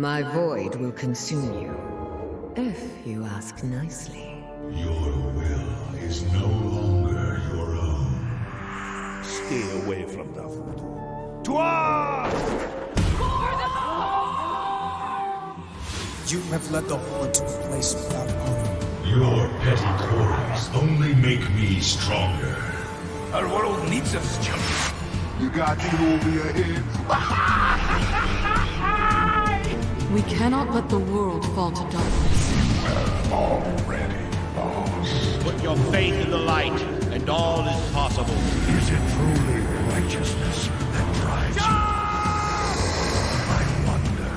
My void will consume you, if you ask nicely. Your will is no longer your own. Stay away from them. To arms! You have led the Horde to a place without honor. Your petty quarrels only make me stronger. Our world needs us, champion. You got me over your head. We cannot let the world fall to darkness. Already lost. Put your faith in the light, and all is possible. Is it truly righteousness that drives you? I wonder.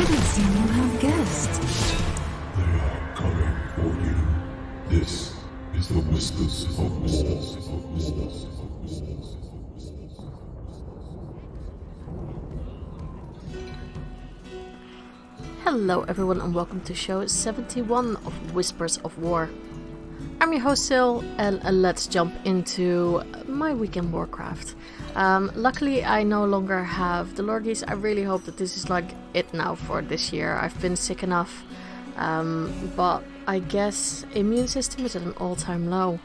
It would seem you have guessed. They are coming for you. This is the Whispers of War. Hello everyone and welcome to show 71 of Whispers of War. I'm your host Sil and let's jump into my week in Warcraft. Luckily I no longer have the Lorgies. I really hope that this is like it now for this year. I've been sick enough, but I guess immune system is at an all-time low.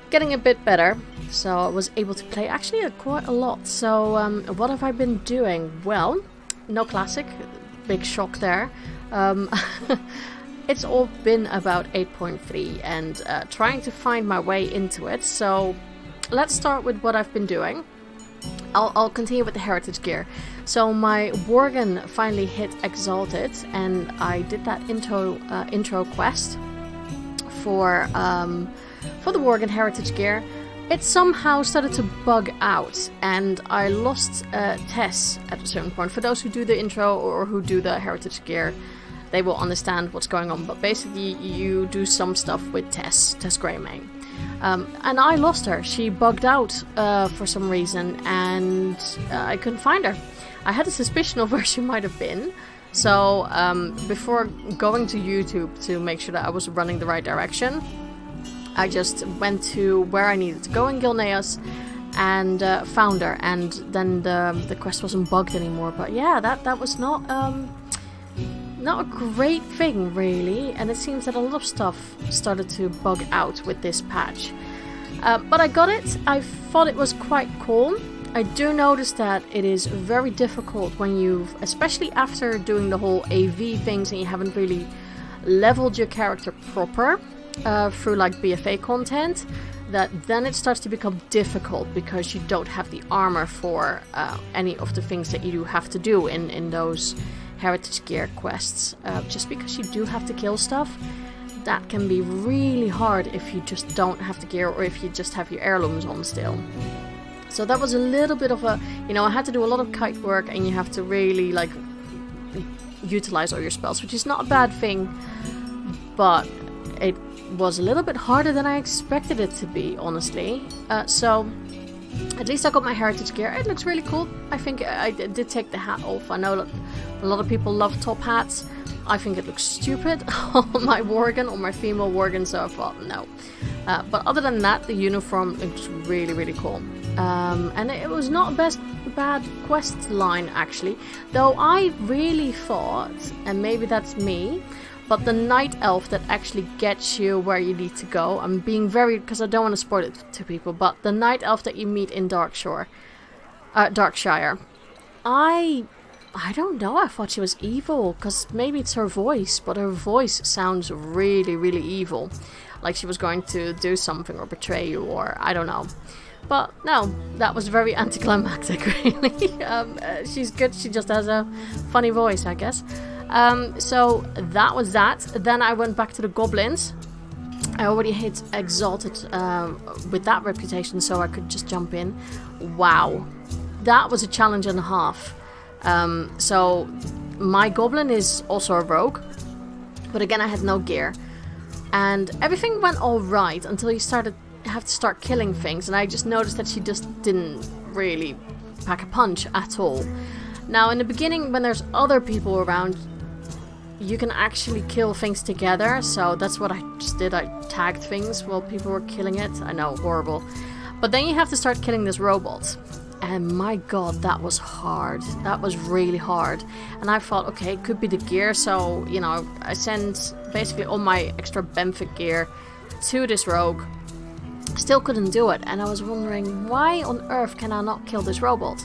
Getting a bit better, so I was able to play actually quite a lot. So what have I been doing? Well, no classic. Big shock there. It's all been about 8.3 and trying to find my way into it. So let's start with what I've been doing. I'll continue with the heritage gear. So my Worgen finally hit Exalted and I did that intro quest for the Worgen heritage gear. It somehow started to bug out and I lost Tess at a certain point. For those who do the intro or who do the heritage gear, they will understand what's going on. But basically you do some stuff with Tess Greymane. And I lost her. She bugged out for some reason and I couldn't find her. I had a suspicion of where she might have been. So before going to YouTube to make sure that I was running the right direction, I just went to where I needed to go in Gilneas and found her, and then the quest wasn't bugged anymore. But yeah, that was not a great thing really, and it seems that a lot of stuff started to bug out with this patch. But I got it. I thought it was quite cool. I do notice that it is very difficult when you've, especially after doing the whole AV things and you haven't really leveled your character proper. Through like BFA content, that then it starts to become difficult because you don't have the armor for any of the things that you do have to do in those heritage gear quests. Just because you do have to kill stuff, that can be really hard if you just don't have the gear or if you just have your heirlooms on still. So that was a little bit of a, I had to do a lot of kite work and you have to really like utilize all your spells, which is not a bad thing, but it was a little bit harder than I expected it to be, honestly. So at least I got my heritage gear. It looks really cool. I think I did take the hat off. I know that a lot of people love top hats. I think it looks stupid on my Worgen, on my female Worgen, so I thought no. But other than that, the uniform looks really, really cool. And it was not a bad quest line, actually. Though I really thought, and maybe that's me, but the night elf that actually gets you where you need to go, I'm being very, because I don't want to spoil it to people, but the night elf that you meet in Darkshire, I don't know, I thought she was evil, because maybe it's her voice, but her voice sounds really, really evil. Like she was going to do something or betray you, or I don't know. But no, that was very anticlimactic, really. She's good, she just has a funny voice, I guess. So that was that. Then I went back to the goblins. I already hit Exalted with that reputation, so I could just jump in. Wow, that was a challenge and a half. So my goblin is also a rogue, but again I had no gear. And everything went alright until you have to start killing things, and I just noticed that she just didn't really pack a punch at all. Now in the beginning, when there's other people around, you can actually kill things together, so that's what I just did. I tagged things while people were killing it. I know, horrible. But then you have to start killing this robot. and my god, that was hard. That was really hard. And I thought, okay, it could be the gear, so, you know, I sent basically all my extra Benthic gear to this rogue. Still couldn't do it, and I was wondering, why on earth can I not kill this robot?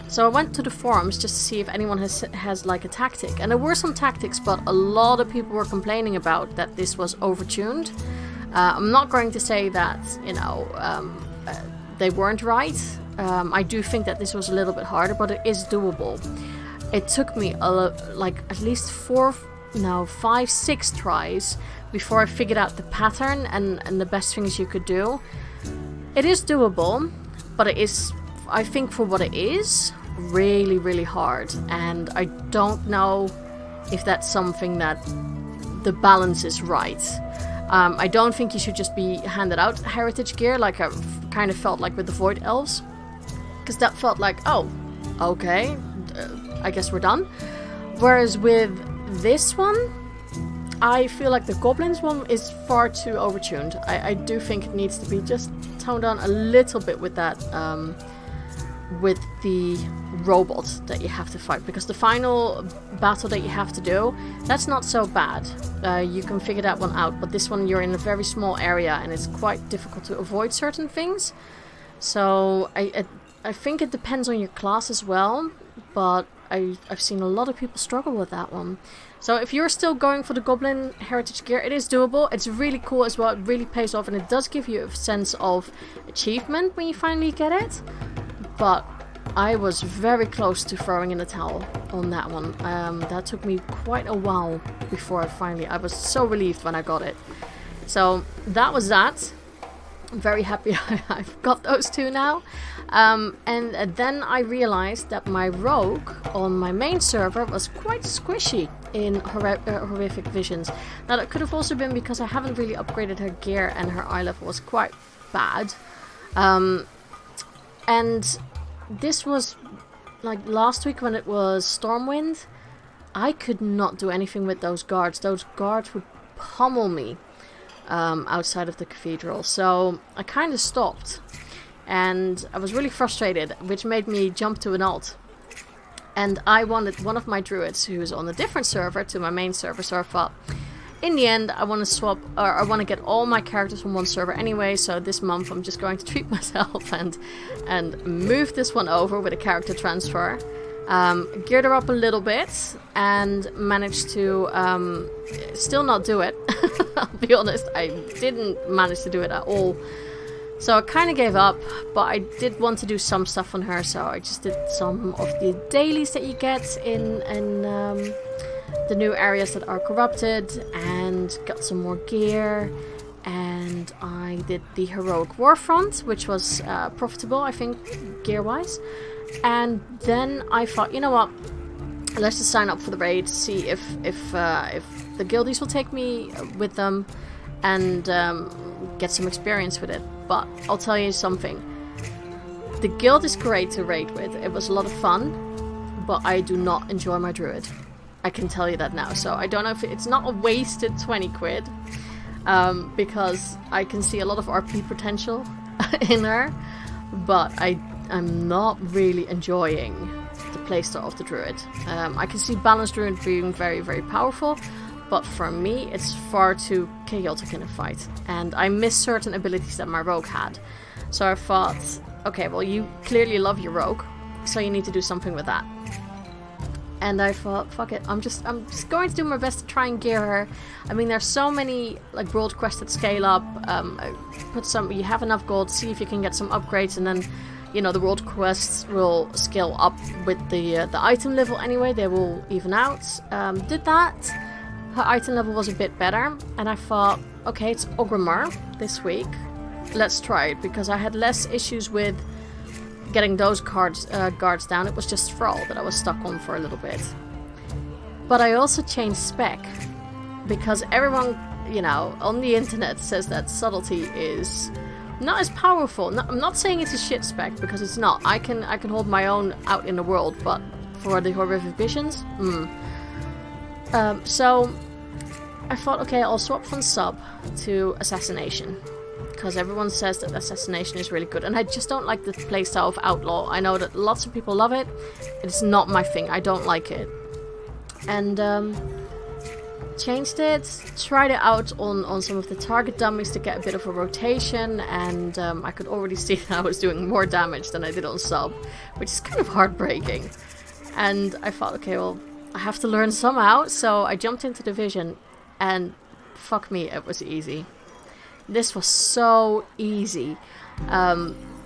So I went to the forums just to see if anyone has like a tactic. And there were some tactics, but a lot of people were complaining about that this was overtuned. I'm not going to say that, you know, they weren't right. I do think that this was a little bit harder, but it is doable. It took me like at least 5, 6 tries before I figured out the pattern and the best things you could do. It is doable, but it is, I think for what it is, really, really hard. And I don't know if that's something that the balance is right. I don't think you should just be handed out heritage gear like I kind of felt like with the Void Elves. Because that felt like, oh, okay, I guess we're done. Whereas with this one, I feel like the Goblins one is far too overtuned. I do think it needs to be just toned down a little bit with that, with the robot that you have to fight. Because the final battle that you have to do, that's not so bad. You can figure that one out. But this one, you're in a very small area and it's quite difficult to avoid certain things. So I think it depends on your class as well. But I've seen a lot of people struggle with that one. So if you're still going for the Goblin Heritage Gear, it is doable. It's really cool as well. It really pays off, and it does give you a sense of achievement when you finally get it. But I was very close to throwing in the towel on that one. That took me quite a while before I was so relieved when I got it. So that was that. I'm very happy I've got those two now. And then I realized that my rogue on my main server was quite squishy in horrific visions. Now that could have also been because I haven't really upgraded her gear and her eye level was quite bad. And this was like last week when it was Stormwind. I could not do anything with those guards. Those guards would pummel me outside of the cathedral. So I kind of stopped. And I was really frustrated, which made me jump to an alt. And I wanted one of my druids who's on a different server to my main server, so I thought, in the end, I want to swap, or I want to get all my characters from one server anyway, so this month I'm just going to treat myself and move this one over with a character transfer. Geared her up a little bit, and managed to still not do it. I'll be honest, I didn't manage to do it at all. So I kind of gave up, but I did want to do some stuff on her, so I just did some of the dailies that you get in the new areas that are corrupted, and got some more gear, and I did the heroic Warfront, which was profitable, I think, gear-wise. And then I thought, you know what, let's just sign up for the raid, see if the guildies will take me with them, and get some experience with it. But I'll tell you something. The guild is great to raid with. It was a lot of fun, but I do not enjoy my druid. I can tell you that now. So I don't know if it's not a wasted 20 quid, because I can see a lot of RP potential in her, but I'm not really enjoying the playstyle of the druid. I can see balanced druid being very, very powerful, but for me, it's far too chaotic in a fight. And I miss certain abilities that my rogue had. So I thought, okay, well, you clearly love your rogue, so you need to do something with that. And I thought, fuck it, I'm just going to do my best to try and gear her. I mean, there's so many like world quests that scale up. You have enough gold, see if you can get some upgrades, and then, you know, the world quests will scale up with the item level anyway. They will even out. Did that. Her item level was a bit better, and I thought, okay, it's Ogrimmar this week. Let's try it, because I had less issues with getting those guards down. It was just Thrall that I was stuck on for a little bit. But I also changed spec, because everyone, you know, on the internet says that subtlety is not as powerful. I'm not saying it's a shit spec, because it's not. I can hold my own out in the world, but for the horrific visions, so I thought, okay, I'll swap from sub to assassination. because everyone says that Assassination is really good, and I just don't like the playstyle of Outlaw. I know that lots of people love it. It's not my thing. I don't like it. And changed it, tried it out on some of the target dummies to get a bit of a rotation, and I could already see that I was doing more damage than I did on sub, which is kind of heartbreaking. And I thought, okay, well, I have to learn somehow, so I jumped into Division, and fuck me, it was easy. This was so easy.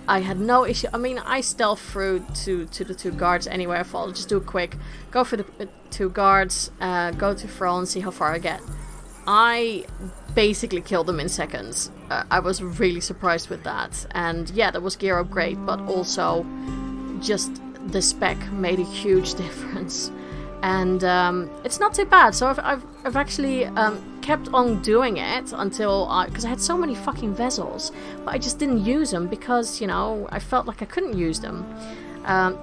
I had no issue. I mean, I stealth through to the 2 guards anyway. I thought I'll just do it quick. Go for the 2 guards, go to Thrall and see how far I get. I basically killed them in seconds. I was really surprised with that. And yeah, that was gear upgrade, but also just the spec made a huge difference. And it's not too bad. So I've actually kept on doing it until because I had so many fucking vessels, but I just didn't use them because, you know, I felt like I couldn't use them.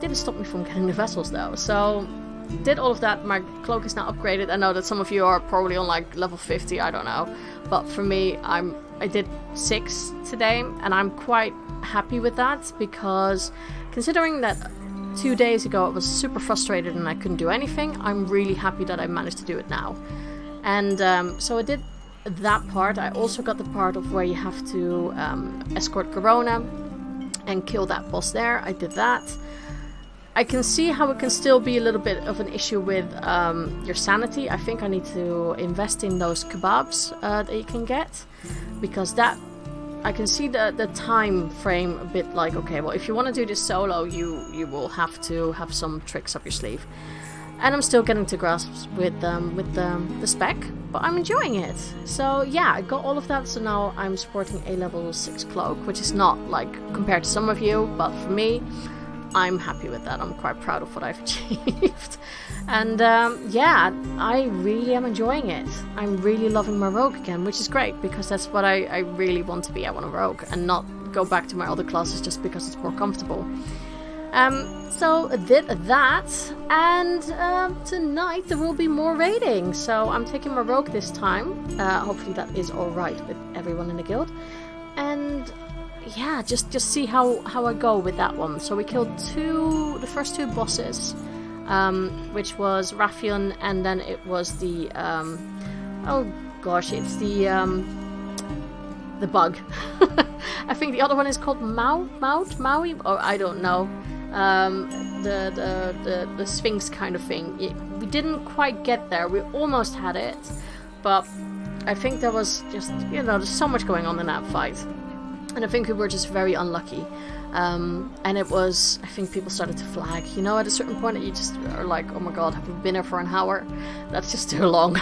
Didn't stop me from getting the vessels though. So did all of that. My cloak is now upgraded. I know that some of you are probably on like level 50. I don't know, but for me, I did 6 today, and I'm quite happy with that because considering that 2 days ago I was super frustrated and I couldn't do anything, I'm really happy that I managed to do it now. And so I did that part. I also got the part of where you have to escort Corona and kill that boss there. I did that. I can see how it can still be a little bit of an issue with your sanity. I think I need to invest in those kebabs that you can get, because that I can see the time frame a bit like, okay, well, if you want to do this solo, you will have to have some tricks up your sleeve. And I'm still getting to grasps with the spec, but I'm enjoying it. So yeah, I got all of that, so now I'm sporting a level 6 cloak, which is not like compared to some of you, but for me, I'm happy with that. I'm quite proud of what I've achieved. And yeah, I really am enjoying it. I'm really loving my rogue again, which is great, because that's what I really want to be. I want a rogue and not go back to my other classes just because it's more comfortable. So I did that, and tonight there will be more raiding. So I'm taking my rogue this time. Hopefully that is alright with everyone in the guild. And yeah, just see how I go with that one. So we killed the first 2 bosses, which was Raffion, and then it was the oh gosh, it's the bug. I think the other one is called Maui, or I don't know. The Sphinx kind of thing. We didn't quite get there. We almost had it, but I think there was just, you know, there's so much going on in that fight. And I think we were just very unlucky. And it was, I think people started to flag. You know, at a certain point you just are like, oh my god, have we been here for an hour? That's just too long.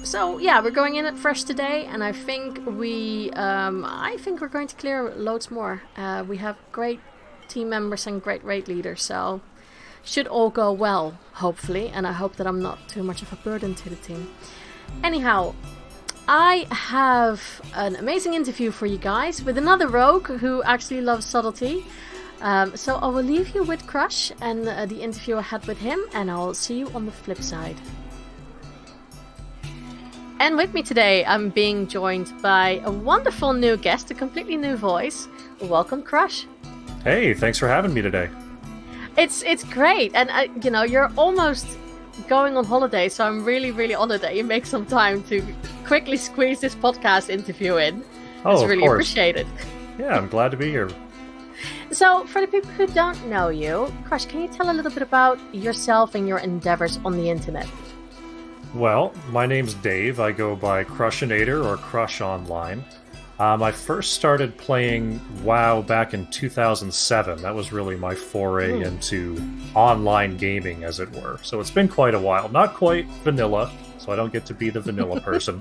So yeah, we're going in at fresh today, and I think we're going to clear loads more. We have great team members and great raid leaders, so should all go well, hopefully. And I hope that I'm not too much of a burden to the team. Anyhow, I have an amazing interview for you guys with another rogue who actually loves subtlety. So I will leave you with Krush and the interview I had with him, and I'll see you on the flip side. And with me today, I'm being joined by a wonderful new guest, a completely new voice. Welcome, Krush. Hey, thanks for having me today. It's great, and you know, you're almost going on holiday, so I'm really, really honored that you make some time to quickly squeeze this podcast interview in. It's really appreciated. Yeah, I'm glad to be here. So, for the people who don't know you, Krush, can you tell a little bit about yourself and your endeavors on the internet? Well, my name's Dave. I go by Crushinator or Krush Online. I first started playing WoW back in 2007. That was really my foray into online gaming, as it were. So it's been quite a while. Not quite vanilla, so I don't get to be the vanilla person.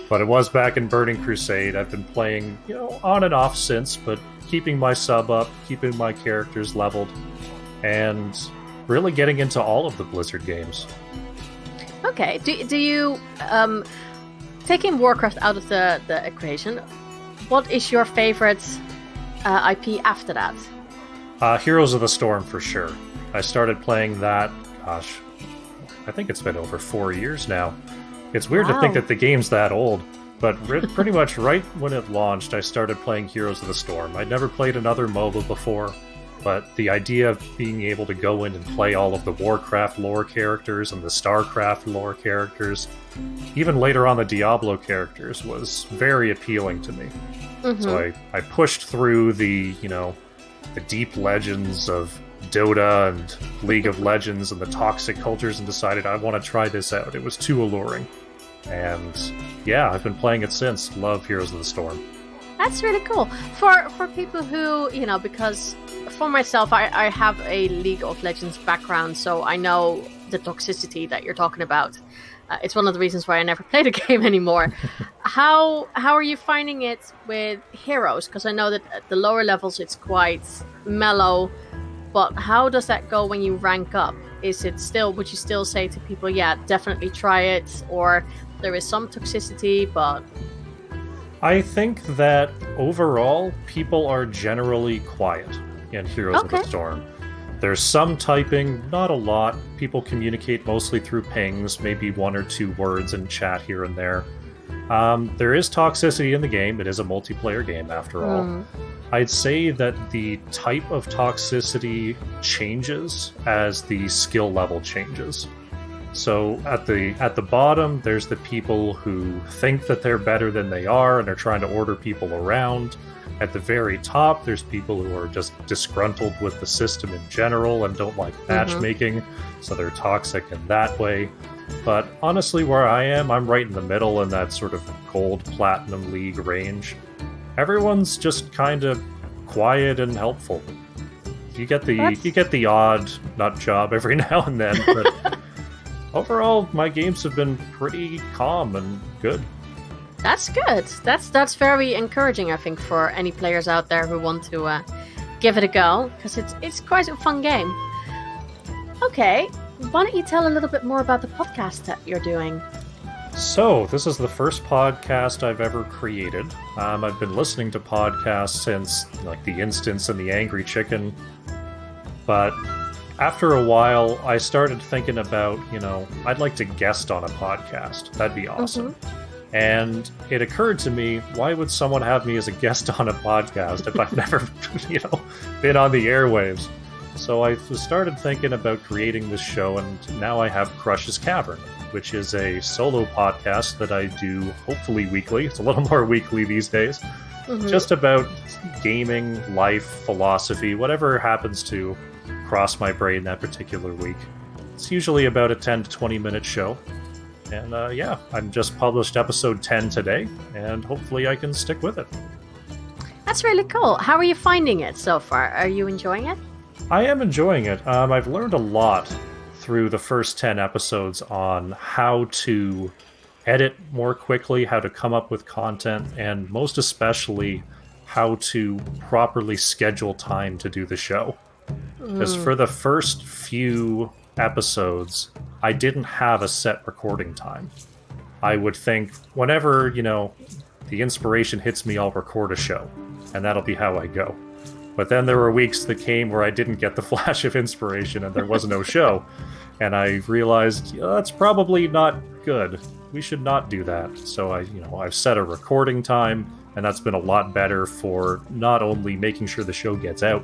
But it was back in Burning Crusade. I've been playing, you know, on and off since, but keeping my sub up, keeping my characters leveled, and really getting into all of the Blizzard games. Okay, do you, taking Warcraft out of the equation, what is your favorite IP after that? Heroes of the Storm, for sure. I started playing that, gosh, I think it's been over 4 years now. It's weird to think that the game's that old, But pretty much right when it launched, I started playing Heroes of the Storm. I'd never played another MOBA before, but the idea of being able to go in and play all of the Warcraft lore characters and the StarCraft lore characters, even later on the Diablo characters, was very appealing to me. So I pushed through the deep legends of Dota and League of Legends and the toxic cultures and decided I want to try this out. It was too alluring. And yeah, I've been playing it since. Love Heroes of the Storm. That's really cool. For people who, because for myself, I have a League of Legends background, so I know the toxicity that you're talking about. It's one of the reasons why I never play the game anymore. How are you finding it with Heroes? Because I know that at the lower levels it's quite mellow, but how does that go when you rank up? Would you still say to people, yeah, definitely try it, or there is some toxicity, but... I think that overall, people are generally quiet in Heroes of the Storm. There's some typing, not a lot. People communicate mostly through pings, maybe 1 or 2 words in chat here and there. There is toxicity in the game. It is a multiplayer game, after all. I'd say that the type of toxicity changes as the skill level changes. So at the bottom, there's the people who think that they're better than they are and are trying to order people around. At the very top, there's people who are just disgruntled with the system in general and don't like matchmaking, so they're toxic in that way. But honestly, where I am, I'm right in the middle in that sort of gold platinum league range. Everyone's just kind of quiet and helpful. You get the odd nut job every now and then, but overall, my games have been pretty calm and good. That's good. That's very encouraging, I think, for any players out there who want to give it a go, because it's quite a fun game. Okay, why don't you tell a little bit more about the podcast that you're doing? So, this is the first podcast I've ever created. I've been listening to podcasts since, like, The Instance and The Angry Chicken, but after a while, I started thinking about, I'd like to guest on a podcast. That'd be awesome. And it occurred to me, why would someone have me as a guest on a podcast if I've never, been on the airwaves? So I started thinking about creating this show, and now I have Krush's Kavern, which is a solo podcast that I do hopefully weekly. It's a little more weekly these days. Just about gaming, life, philosophy, whatever happens to cross my brain that particular week. It's usually about a 10 to 20 minute show. And I've just published episode 10 today, and hopefully I can stick with it. That's really cool. How are you finding it so far? Are you enjoying it? I am enjoying it. I've learned a lot through the first 10 episodes on how to edit more quickly, how to come up with content, and most especially how to properly schedule time to do the show. Because for the first few episodes, I didn't have a set recording time. I would think whenever, the inspiration hits me, I'll record a show, and that'll be how I go. But then there were weeks that came where I didn't get the flash of inspiration and there was no show. And I realized that's probably not good. We should not do that. So I've set a recording time, and that's been a lot better for not only making sure the show gets out,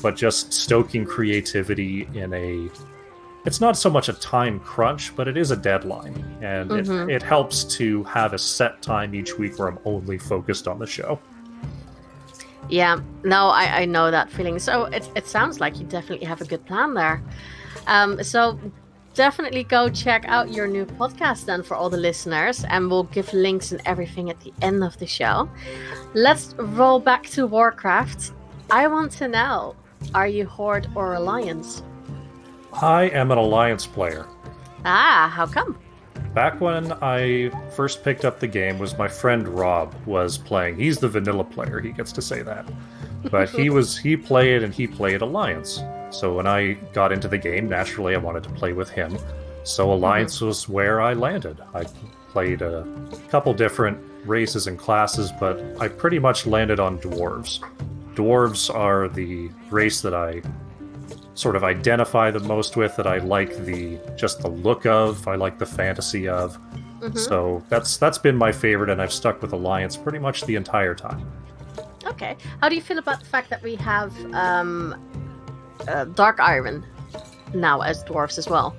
but just stoking creativity in it's not so much a time crunch, but it is a deadline. And it helps to have a set time each week where I'm only focused on the show. Yeah, no, I know that feeling. So it sounds like you definitely have a good plan there. So definitely go check out your new podcast then for all the listeners, and we'll give links and everything at the end of the show. Let's roll back to Warcraft. I want to know, are you Horde or Alliance? I am an Alliance player. Ah, how come? Back when I first picked up the game was my friend Rob was playing. He's the vanilla player, he gets to say that. But he played Alliance. So when I got into the game, naturally I wanted to play with him. So Alliance was where I landed. I played a couple different races and classes, but I pretty much landed on Dwarves. Dwarves are the race that I sort of identify the most with, that I like the look of, I like the fantasy of. So that's been my favorite, and I've stuck with Alliance pretty much the entire time. Okay. How do you feel about the fact that we have Dark Iron now as dwarves as well?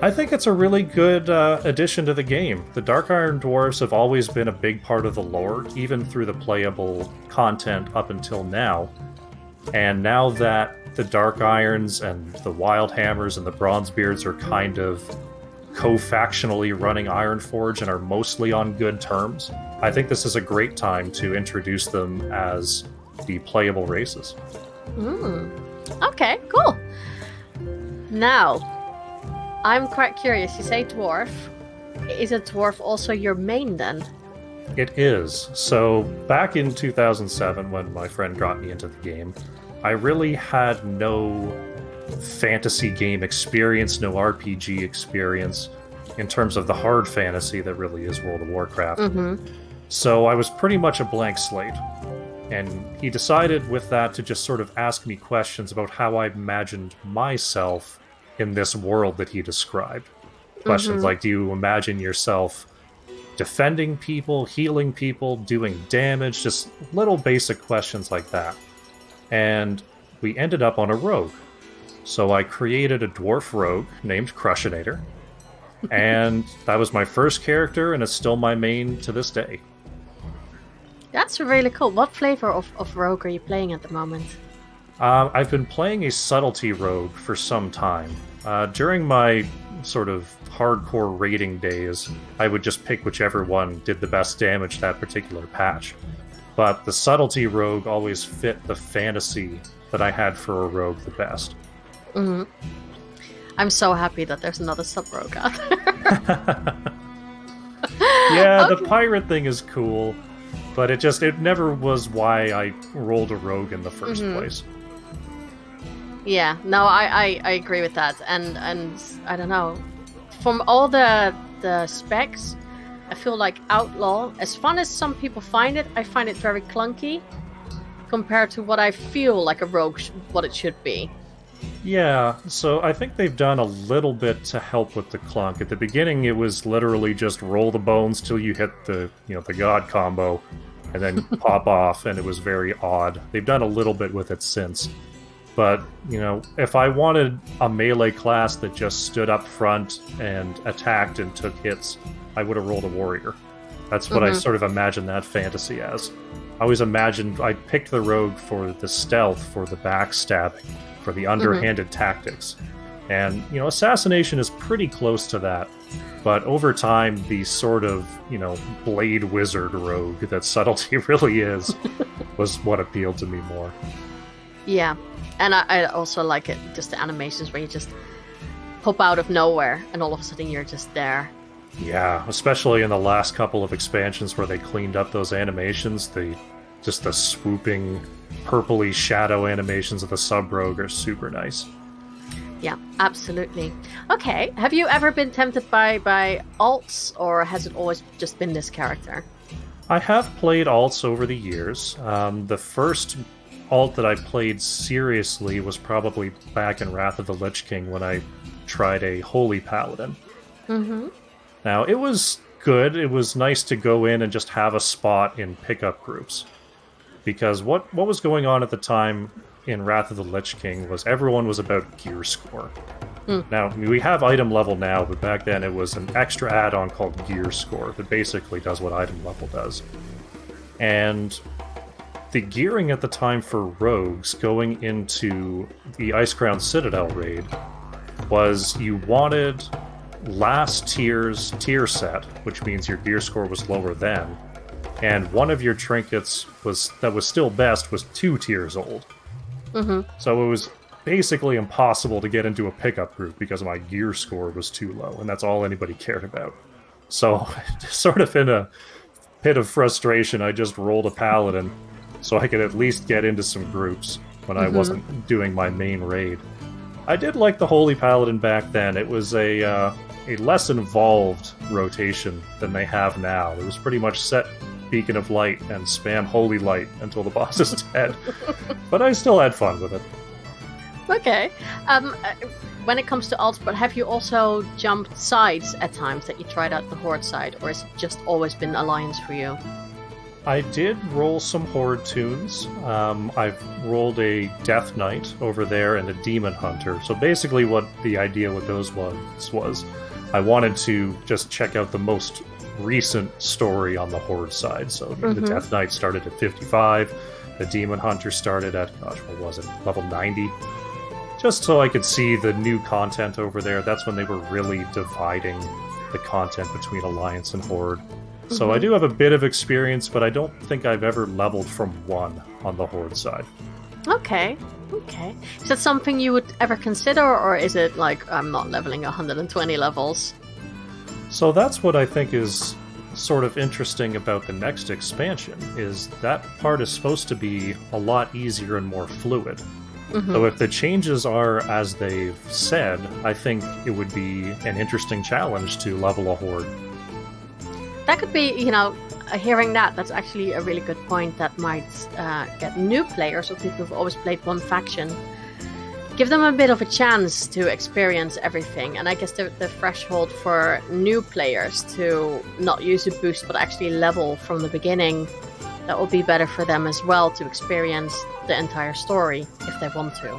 I think it's a really good addition to the game. The Dark Iron Dwarves have always been a big part of the lore, even through the playable content up until now. And now that the Dark Irons and the Wild Hammers and the Bronzebeards are kind of co-factionally running Ironforge and are mostly on good terms, I think this is a great time to introduce them as the playable races. Okay, cool. Now, I'm quite curious. You say dwarf. Is a dwarf also your main then? It is. So, back in 2007, when my friend got me into the game, I really had no fantasy game experience, no RPG experience in terms of the hard fantasy that really is World of Warcraft. So I was pretty much a blank slate. And he decided with that to just sort of ask me questions about how I imagined myself in this world that he described. Questions like, do you imagine yourself defending people, healing people, doing damage? Just little basic questions like that. And we ended up on a rogue. So I created a dwarf rogue named Krushinator. And that was my first character, and it's still my main to this day. That's really cool. What flavor of rogue are you playing at the moment? I've been playing a subtlety rogue for some time. During my sort of hardcore raiding days, I would just pick whichever one did the best damage that particular patch. But the subtlety rogue always fit the fantasy that I had for a rogue the best. I'm so happy that there's another sub-rogue out there. Yeah, the pirate thing is cool, but it never was why I rolled a rogue in the first place. Yeah, no, I agree with that, and I don't know, from all the specs, I feel like Outlaw, as fun as some people find it, I find it very clunky compared to what I feel like a rogue what it should be. Yeah, so I think they've done a little bit to help with the clunk. At the beginning, it was literally just roll the bones till you hit the god combo, and then pop off, and it was very odd. They've done a little bit with it since. But, if I wanted a melee class that just stood up front and attacked and took hits, I would have rolled a warrior. That's what I sort of imagined that fantasy as. I always imagined I picked the rogue for the stealth, for the backstabbing, for the underhanded tactics. And, assassination is pretty close to that. But over time, the sort of, blade wizard rogue that subtlety really is was what appealed to me more. Yeah, and I also like it, just the animations where you just pop out of nowhere and all of a sudden you're just there. Yeah, especially in the last couple of expansions where they cleaned up those animations, the swooping purpley shadow animations of the sub-rogue are super nice. Yeah, absolutely. Okay, have you ever been tempted by alts, or has it always just been this character? I have played alts over the years. The first alt that I played seriously was probably back in Wrath of the Lich King when I tried a Holy Paladin. Now, it was good. It was nice to go in and just have a spot in pickup groups. Because what was going on at the time in Wrath of the Lich King was everyone was about gear score. Now, we have item level now, but back then it was an extra add-on called gear score that basically does what item level does. And the gearing at the time for rogues going into the Icecrown Citadel raid was you wanted last tier's tier set, which means your gear score was lower than, and one of your trinkets that was still best was 2 tiers old. So it was basically impossible to get into a pickup group because my gear score was too low, and that's all anybody cared about. So, sort of in a pit of frustration, I just rolled a paladin so I could at least get into some groups when I wasn't doing my main raid. I did like the Holy Paladin back then. It was a less involved rotation than they have now. It was pretty much set Beacon of Light and spam Holy Light until the boss is dead. But I still had fun with it. Okay. when it comes to alts, but have you also jumped sides at times that you tried out the Horde side, or has it just always been Alliance for you? I did roll some Horde tunes. I've rolled a Death Knight over there and a Demon Hunter. So basically what the idea with those was I wanted to just check out the most recent story on the Horde side. So the Death Knight started at 55, the Demon Hunter started at, what was it, level 90? Just so I could see the new content over there. That's when they were really dividing the content between Alliance and Horde. So I do have a bit of experience, but I don't think I've ever leveled from 1 on the Horde side. Okay. Is that something you would ever consider, or is it like, I'm not leveling 120 levels? So that's what I think is sort of interesting about the next expansion, is that part is supposed to be a lot easier and more fluid. So if the changes are as they've said, I think it would be an interesting challenge to level a Horde. That could be, hearing that's actually a really good point that might get new players or people who've always played one faction. Give them a bit of a chance to experience everything. And I guess the threshold for new players to not use a boost but actually level from the beginning, that will be better for them as well to experience the entire story if they want to.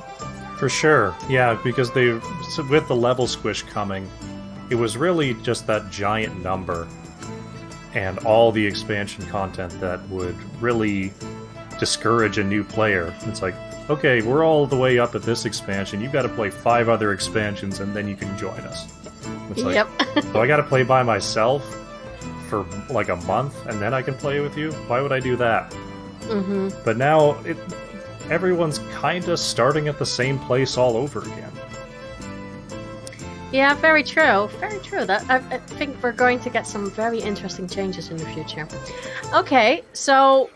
For sure, yeah, because with the level squish coming, it was really just that giant number and all the expansion content that would really discourage a new player. It's like, okay, we're all the way up at this expansion, you've got to play 5 other expansions and then you can join us. It's like, yep. So I got to play by myself for like a month and then I can play with you? Why would I do that? But now everyone's kind of starting at the same place all over again. Yeah, very true. Very true. That I think we're going to get some very interesting changes in the future. Okay, so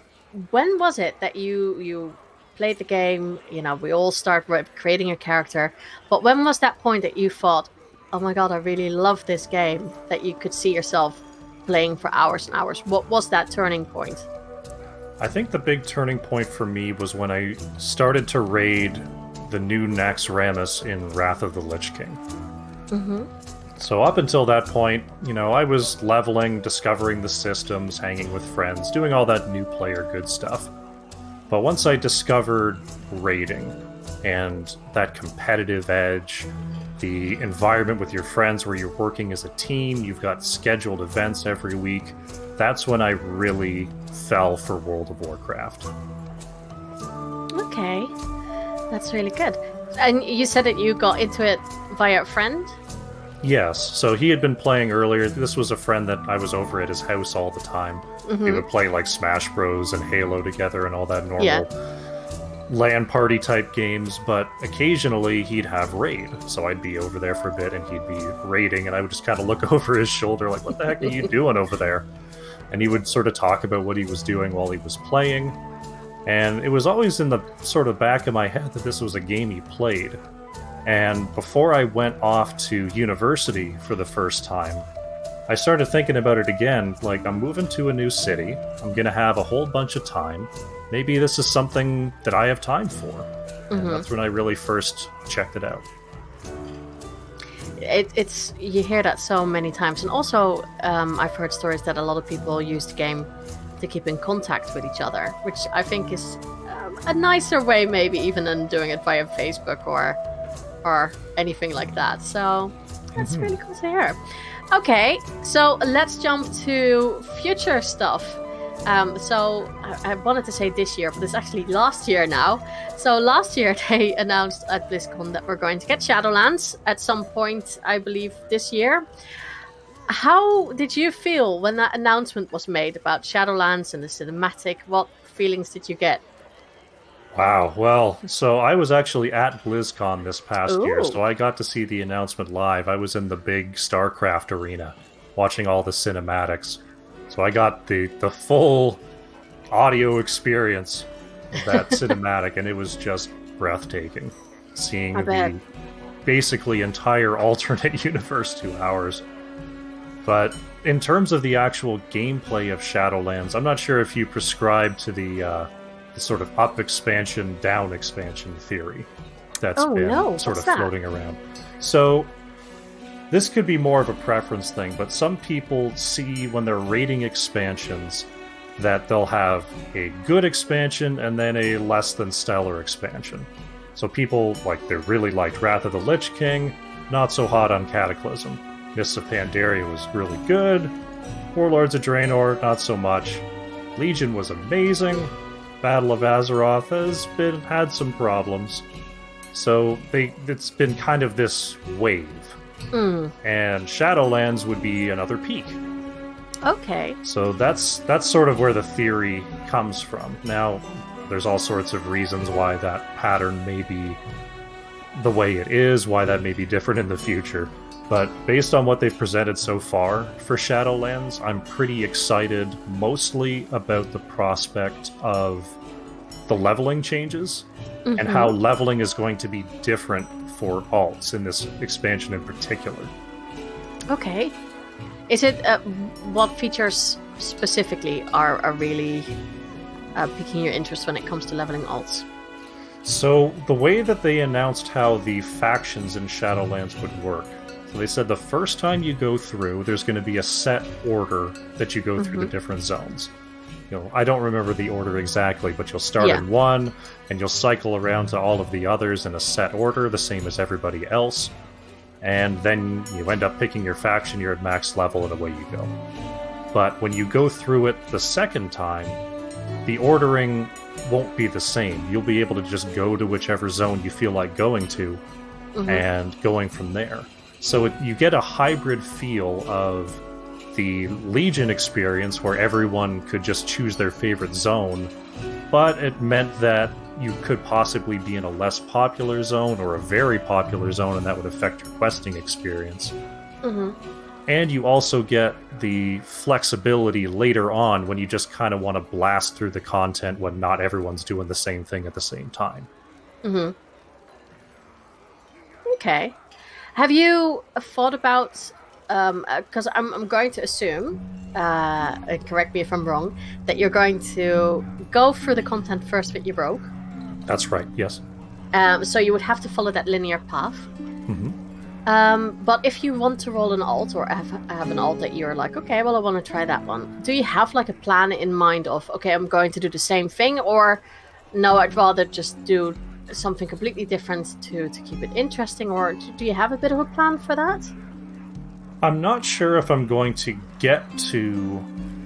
when was it that you played the game? We all start with creating a character, but when was that point that you thought, oh my god, I really love this game, that you could see yourself playing for hours and hours? What was that turning point? I think the big turning point for me was when I started to raid the new Naxxramas in Wrath of the Lich King. So up until that point, I was leveling, discovering the systems, hanging with friends, doing all that new player good stuff. But once I discovered raiding and that competitive edge, the environment with your friends where you're working as a team, you've got scheduled events every week, that's when I really fell for World of Warcraft. Okay, that's really good. And you said that you got into it via a friend? Yes, so he had been playing earlier. This was a friend that I was over at his house all the time. We would play like Smash Bros. And Halo together and all that normal LAN party type games, but occasionally he'd have raid. So I'd be over there for a bit and he'd be raiding and I would just kind of look over his shoulder like, what the heck are you doing over there? And he would sort of talk about what he was doing while he was playing. And it was always in the sort of back of my head that this was a game he played. And before I went off to university for the first time, I started thinking about it again, like, I'm moving to a new city, I'm gonna have a whole bunch of time, maybe this is something that I have time for. And that's when I really first checked it out. It's you hear that so many times, and also I've heard stories that a lot of people use the game to keep in contact with each other, which I think is a nicer way maybe even than doing it via Facebook or anything like that. So that's really cool to hear. Okay, so let's jump to future stuff. So I wanted to say this year, but it's actually last year now. So last year they announced at BlizzCon that we're going to get Shadowlands at some point, I believe, this year. How did you feel when that announcement was made about Shadowlands and the cinematic? What feelings did you get? Wow, well, so I was actually at BlizzCon this past year, so I got to see the announcement live. I was in the big StarCraft arena, watching all the cinematics. So I got the full audio experience of that cinematic, and it was just breathtaking. Seeing the basically entire alternate universe 2 hours. But in terms of the actual gameplay of Shadowlands, I'm not sure if you prescribe to the sort of up expansion, down expansion theory. that's been sort of floating around. So this could be more of a preference thing, but some people see when they're rating expansions that they'll have a good expansion and then a less than stellar expansion. So people they really liked Wrath of the Lich King, not so hot on Cataclysm. Mists of Pandaria was really good. Warlords of Draenor, not so much. Legion was amazing. Battle of Azeroth has had some problems. So it's been kind of this wave. And Shadowlands would be another peak. Okay. So that's sort of where the theory comes from. Now, there's all sorts of reasons why that pattern may be the way it is, why that may be different in the future. But based on what they've presented so far for Shadowlands, I'm pretty excited mostly about the prospect of the leveling changes and how leveling is going to be different for alts in this expansion in particular. Okay. Is it what features specifically are really piquing your interest when it comes to leveling alts? So the way that they announced how the factions in Shadowlands would work, so they said the first time you go through, there's going to be a set order that you go through the different zones. I don't remember the order exactly, but you'll start in one, and you'll cycle around to all of the others in a set order, the same as everybody else. And then you end up picking your faction, you're at max level, and away you go. But when you go through it the second time, the ordering won't be the same. You'll be able to just go to whichever zone you feel like going to, and going from there. So you get a hybrid feel of the Legion experience where everyone could just choose their favorite zone, but it meant that you could possibly be in a less popular zone or a very popular zone, and that would affect your questing experience. And you also get the flexibility later on when you just kind of want to blast through the content when not everyone's doing the same thing at the same time. Okay. Have you thought about, because I'm going to assume, correct me if I'm wrong, that you're going to go through the content first with your rogue? That's right, yes. So you would have to follow that linear path. But if you want to roll an alt, or have an alt that you're like, okay, well, I want to try that one, do you have a plan in mind of, okay, I'm going to do the same thing, or no, I'd rather just do something completely different to keep it interesting, or do you have a bit of a plan for that? I'm not sure if I'm going to get to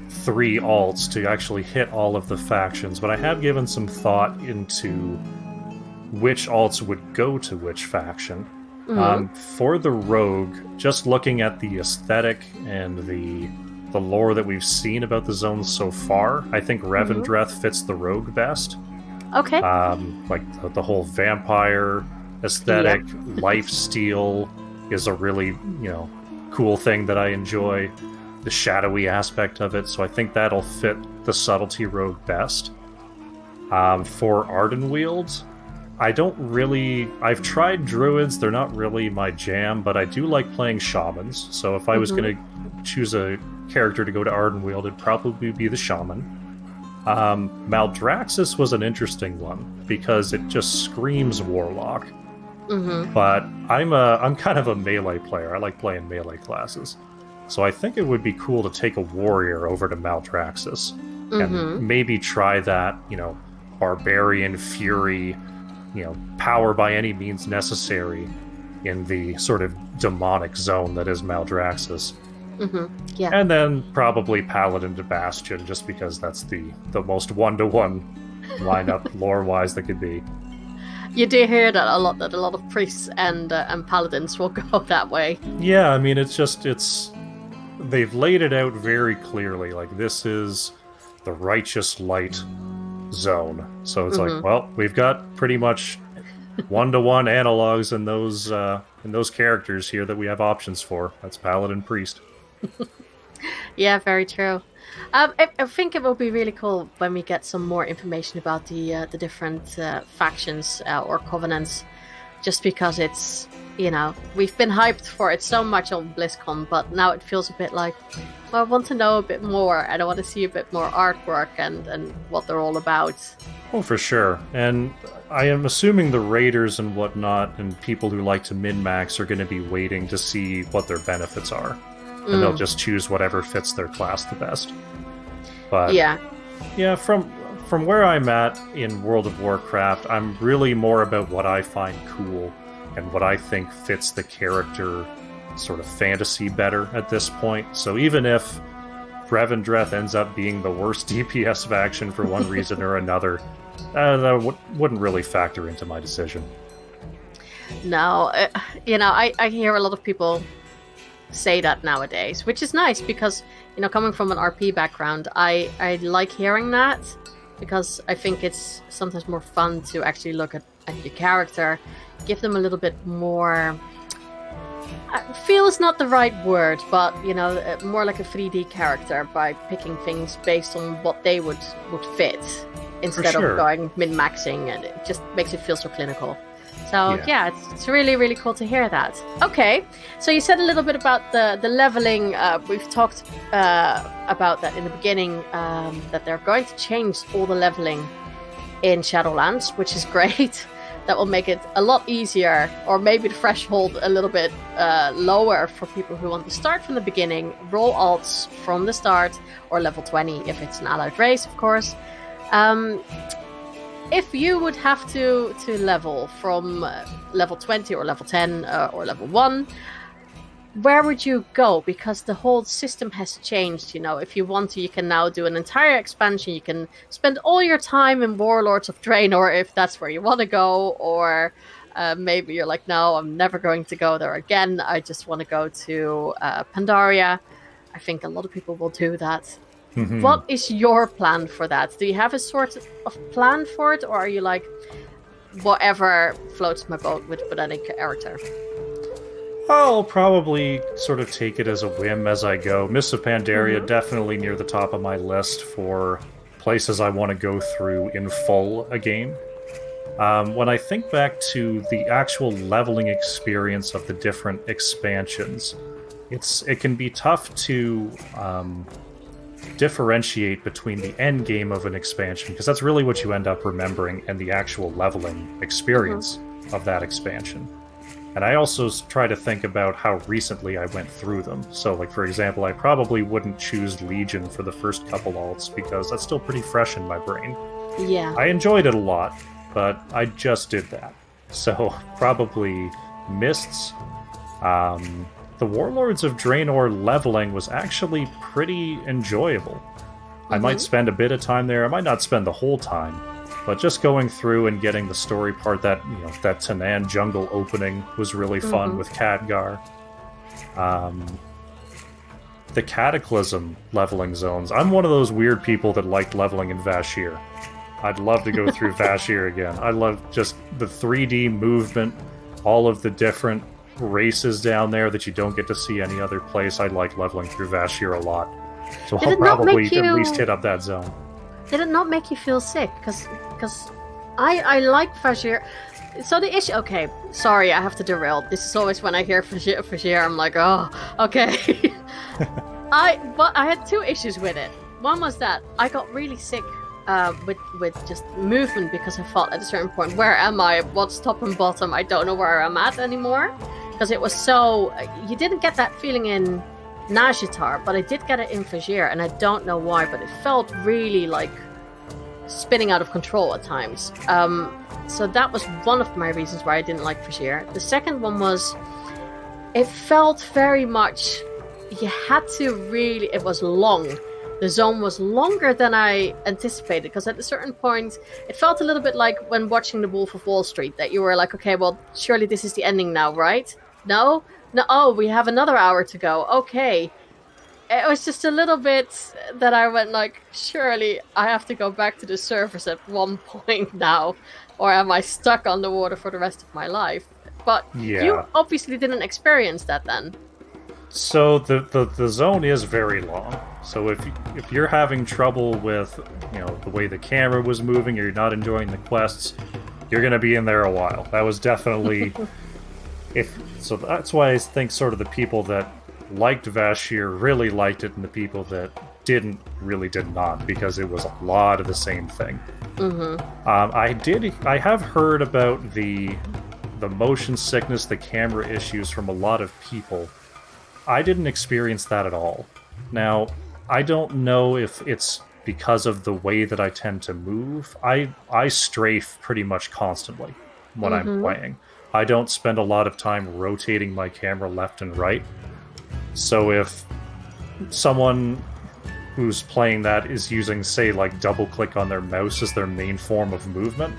3 alts to actually hit all of the factions, but I have given some thought into which alts would go to which faction. For the rogue, just looking at the aesthetic and the lore that we've seen about the zones so far, I think Revendreth fits the rogue best. Okay. The whole vampire aesthetic, lifesteal is a really, cool thing that I enjoy. The shadowy aspect of it, so I think that'll fit the subtlety rogue best. For Ardenweald, I've tried druids, they're not really my jam, but I do like playing shamans, so if I was going to choose a character to go to Ardenweald, it'd probably be the shaman. Maldraxxus was an interesting one, because it just screams warlock. But I'm kind of a melee player, I like playing melee classes. So I think it would be cool to take a warrior over to Maldraxxus, and maybe try that, barbarian fury, power by any means necessary in the sort of demonic zone that is Maldraxxus. Yeah. And then probably Paladin to Bastion, just because that's the most one-to-one lineup lore-wise that could be. You do hear that a lot of priests and paladins will go that way. Yeah, I mean, they've laid it out very clearly, this is the righteous light zone. So it's we've got pretty much one-to-one analogs in those characters here that we have options for. That's Paladin Priest. Yeah, very true. I think it will be really cool when we get some more information about the different factions or covenants, just because it's, we've been hyped for it so much on BlizzCon, but now it feels a bit like, well, I want to know a bit more, and I want to see a bit more artwork and what they're all about. Oh, for sure. And I am assuming the raiders and whatnot and people who like to min-max are going to be waiting to see what their benefits are. And they'll just choose whatever fits their class the best. But yeah, from where I'm at in World of Warcraft, I'm really more about what I find cool and what I think fits the character sort of fantasy better at this point. So even if Revendreth ends up being the worst DPS faction for one reason or another, that wouldn't really factor into my decision. No, I hear a lot of people say that nowadays, which is nice because, coming from an RP background, I like hearing that because I think it's sometimes more fun to actually look at your character, give them a little bit more... feel is not the right word, but, more like a 3D character by picking things based on what they would fit instead of going min-maxing, and it just makes it feel so clinical. So yeah, it's really, really cool to hear that. Okay, so you said a little bit about the leveling. We've talked about that in the beginning, that they're going to change all the leveling in Shadowlands, which is great. That will make it a lot easier, or maybe the threshold a little bit lower for people who want to start from the beginning, roll alts from the start, or level 20 if it's an allied race, of course. If you would have to level from level 20 or level 10 or level 1, where would you go? Because the whole system has changed. If you want to, you can now do an entire expansion. You can spend all your time in Warlords of Draenor if that's where you want to go, or maybe you're like, no, I'm never going to go there again. I just want to go to Pandaria. I think a lot of people will do that. Mm-hmm. What is your plan for that? Do you have a sort of plan for it, or are you like, whatever floats my boat with any character? I'll probably sort of take it as a whim as I go. Mists of Pandaria definitely near the top of my list for places I want to go through in full again. When I think back to the actual leveling experience of the different expansions, it can be tough to differentiate between the end game of an expansion, because that's really what you end up remembering, and the actual leveling experience of that expansion. And I also try to think about how recently I went through them. So, like, for example, I probably wouldn't choose Legion for the first couple alts, because that's still pretty fresh in my brain. Yeah. I enjoyed it a lot, but I just did that. So, probably Mists. The Warlords of Draenor leveling was actually pretty enjoyable. I might spend a bit of time there. I might not spend the whole time. But just going through and getting the story part, that Tanan jungle opening was really fun with Khadgar. The Cataclysm leveling zones. I'm one of those weird people that liked leveling in Vashir. I'd love to go through Vashir again. I love just the 3D movement, all of the different races down there that you don't get to see any other place. I like leveling through Vashir a lot. So I'll probably at least hit up that zone. Did it not make you feel sick? Because I like Vashir. So the issue... Okay, sorry, I have to derail. This is always when I hear Vashir, I'm like, oh, okay. I had two issues with it. One was that I got really sick with just movement, because I thought at a certain point, where am I? What's top and bottom? I don't know where I'm at anymore. Because it was so... You didn't get that feeling in Nazjatar, but I did get it in Vashir, and I don't know why, but it felt really like spinning out of control at times. So that was one of my reasons why I didn't like Vashir. The second one was, it felt very much, you had to really, it was long. The zone was longer than I anticipated, because at a certain point, it felt a little bit like when watching The Wolf of Wall Street, that you were like, okay, well, surely this is the ending now, right? No, oh, we have another hour to go. Okay. It was just a little bit that I went like, surely I have to go back to the surface at one point now, or am I stuck on the water for the rest of my life? But you obviously didn't experience that then. So the zone is very long. So if you're having trouble with the way the camera was moving, or you're not enjoying the quests, you're going to be in there a while. That was definitely so that's why I think sort of the people that liked Vashir really liked it, and the people that didn't really did not, because it was a lot of the same thing. I have heard about the motion sickness, the camera issues from a lot of people. I didn't experience that at all. Now, I don't know if it's because of the way that I tend to move. I strafe pretty much constantly when I'm playing. I don't spend a lot of time rotating my camera left and right. So if someone who's playing that is using, say, like double click on their mouse as their main form of movement,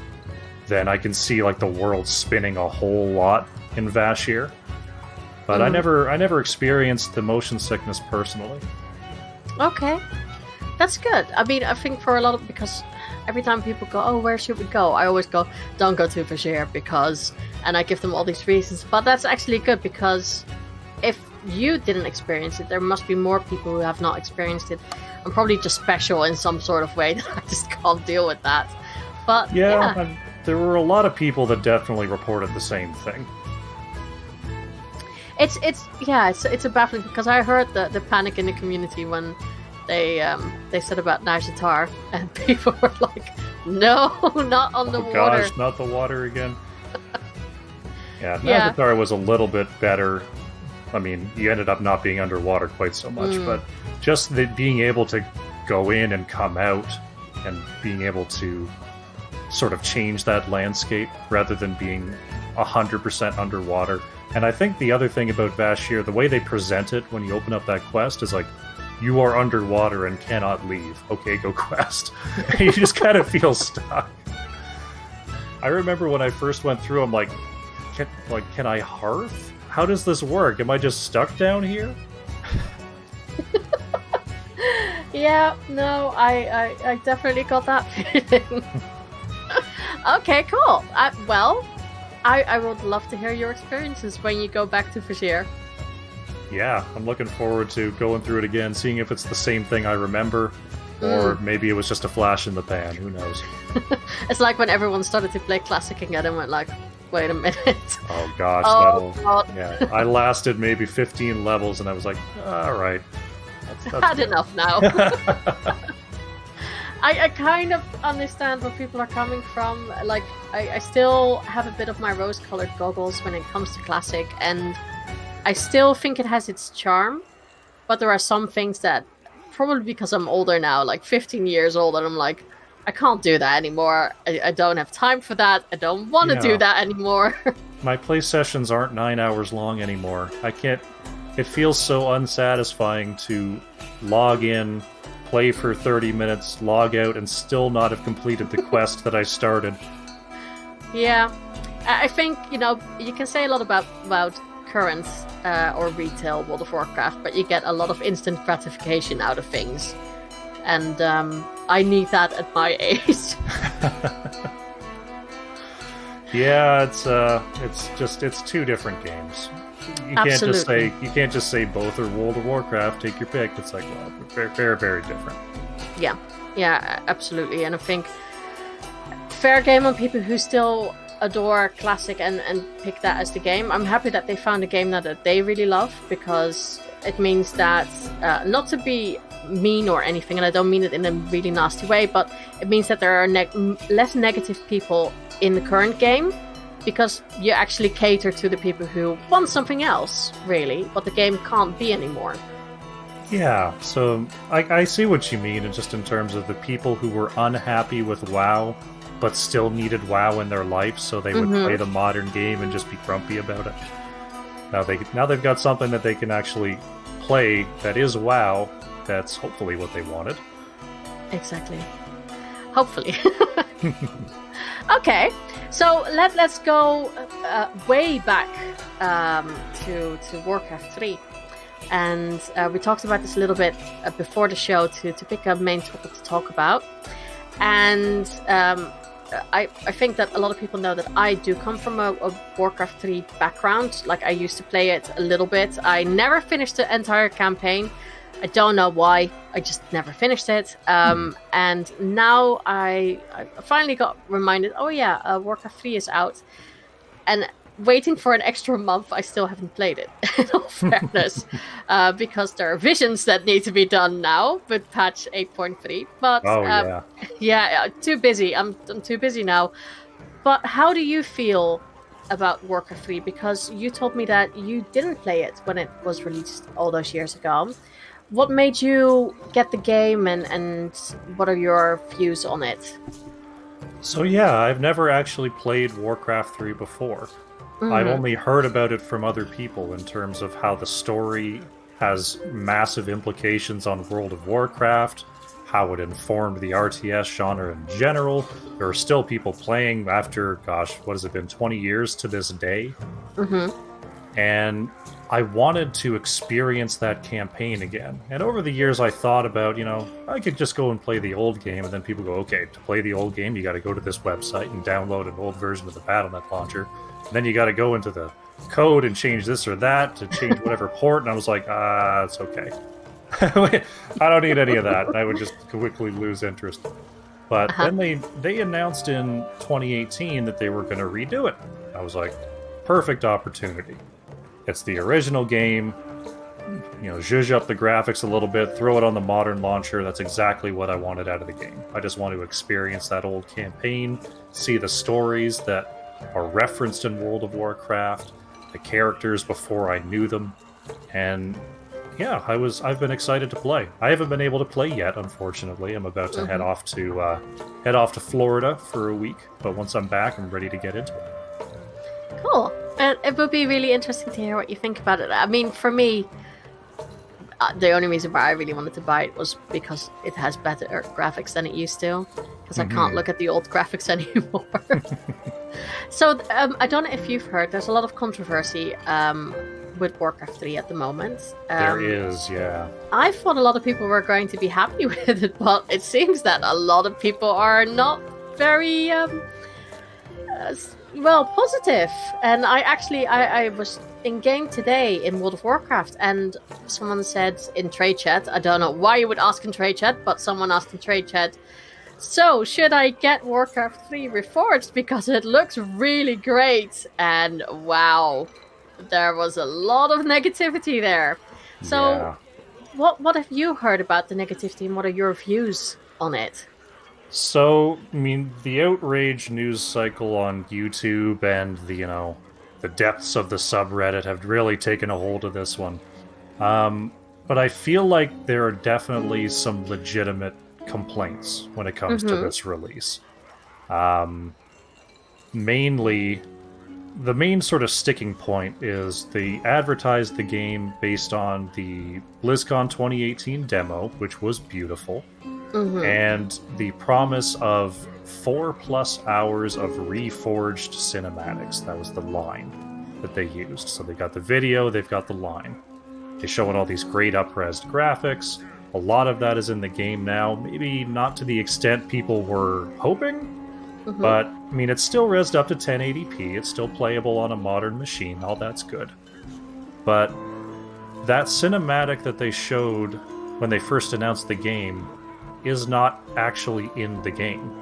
then I can see like the world spinning a whole lot in Vashir. But I never experienced the motion sickness personally. Okay, that's good. I mean, I think for a lot of, because every time people go, oh, where should we go? I always go, don't go to Vashir because, and I give them all these reasons. But that's actually good because if you didn't experience it, there must be more people who have not experienced it. I'm probably just special in some sort of way that I just can't deal with that. But yeah. There were a lot of people that definitely reported the same thing. It's a baffling, because I heard the panic in the community when they said about Najatar, and people were like, no, not on the water. Oh gosh, not the water again. Najatar was a little bit better. I mean, you ended up not being underwater quite so much, but just being able to go in and come out and being able to sort of change that landscape rather than being 100% underwater. And I think the other thing about Vashir, the way they present it when you open up that quest is like, you are underwater and cannot leave. Okay, go quest. You just kind of feel stuck. I remember when I first went through, I'm like, can I hearth? How does this work? Am I just stuck down here? Yeah, no, I definitely got that feeling. Okay, cool. I would love to hear your experiences when you go back to Vashir. Yeah, I'm looking forward to going through it again, seeing if it's the same thing I remember, or maybe it was just a flash in the pan. Who knows? It's like when everyone started to play Classic again and went like, wait a minute. Oh gosh, God. Yeah, I lasted maybe 15 levels and I was like, all right. That's had enough now. I kind of understand where people are coming from. Like, I still have a bit of my rose-colored goggles when it comes to Classic, and I still think it has its charm, but there are some things that, probably because I'm older now, like 15 years old, and I'm like, I can't do that anymore. I don't have time for that. I don't want to do that anymore. My play sessions aren't 9 hours long anymore. I can't... It feels so unsatisfying to log in, play for 30 minutes, log out, and still not have completed the quest that I started. Yeah. I think, you can say a lot about current or retail World of Warcraft, but you get a lot of instant gratification out of things. And I need that at my age. Yeah, it's two different games. You can't just say both are World of Warcraft. Take your pick. It's like, well, very, very, very different. Yeah, absolutely. And I think fair game on people who still adore Classic and pick that as the game. I'm happy that they found a game that they really love, because it means that not to be mean or anything, and I don't mean it in a really nasty way, but it means that there are less negative people in the current game, because you actually cater to the people who want something else, really, but the game can't be anymore. Yeah, so I see what you mean, and just in terms of the people who were unhappy with WoW, but still needed WoW in their life, so they would play the modern game and just be grumpy about it. Now they've got something that they can actually play that is WoW, that's hopefully what they wanted. Exactly. Hopefully. Okay, so let's go way back to Warcraft 3. And we talked about this a little bit before the show to pick a main topic to talk about. And I think that a lot of people know that I do come from a Warcraft 3 background. Like, I used to play it a little bit. I never finished the entire campaign. I don't know why. I just never finished it. And now I finally got reminded, oh yeah, Warcraft 3 is out. And waiting for an extra month, I still haven't played it, in all fairness, because there are visions that need to be done now with patch 8.3. But yeah, too busy. I'm too busy now. But how do you feel about Warcraft 3? Because you told me that you didn't play it when it was released all those years ago. What made you get the game, and what are your views on it? So yeah, I've never actually played Warcraft 3 before. I've only heard about it from other people in terms of how the story has massive implications on World of Warcraft, how it informed the RTS genre in general. There are still people playing after, gosh, what has it been, 20 years to this day? And I wanted to experience that campaign again. And over the years, I thought about, I could just go and play the old game, and then people go, okay, to play the old game, you got to go to this website and download an old version of the Battle.net launcher. And then you got to go into the code and change this or that to change whatever port. And I was like, it's okay. I don't need any of that. And I would just quickly lose interest. But then they announced in 2018 that they were going to redo it. I was like, perfect opportunity. It's the original game, zhuzh up the graphics a little bit, throw it on the modern launcher. That's exactly what I wanted out of the game. I just want to experience that old campaign, see the stories that are referenced in World of Warcraft, the characters before I knew them, and yeah, I've been excited to play. I haven't been able to play yet, unfortunately. I'm about to head off to Florida for a week, but once I'm back, I'm ready to get into it. Cool. And it would be really interesting to hear what you think about it. I mean, for me, the only reason why I really wanted to buy it was because it has better graphics than it used to. Because I can't look at the old graphics anymore. So, I don't know if you've heard, there's a lot of controversy with Warcraft 3 at the moment. There is, yeah. I thought a lot of people were going to be happy with it, but it seems that a lot of people are not very... positive. And I was in game today in World of Warcraft, and someone said in trade chat, I don't know why you would ask in trade chat, but someone asked in trade chat, so should I get Warcraft 3 Reforged because it looks really great? And wow, there was a lot of negativity there. So what have you heard about the negativity, and what are your views on it? So, I mean, the outrage news cycle on YouTube and the depths of the subreddit have really taken a hold of this one. But I feel like there are definitely some legitimate complaints when it comes to this release. Mainly, the main sort of sticking point is they advertised the game based on the BlizzCon 2018 demo, which was beautiful. And the promise of 4+ hours of Reforged cinematics. That was the line that they used. So they got the video, they've got the line. They show it all these great up-resed graphics. A lot of that is in the game now. Maybe not to the extent people were hoping, but I mean, it's still resed up to 1080p. It's still playable on a modern machine. All that's good. But that cinematic that they showed when they first announced the game is not actually in the game.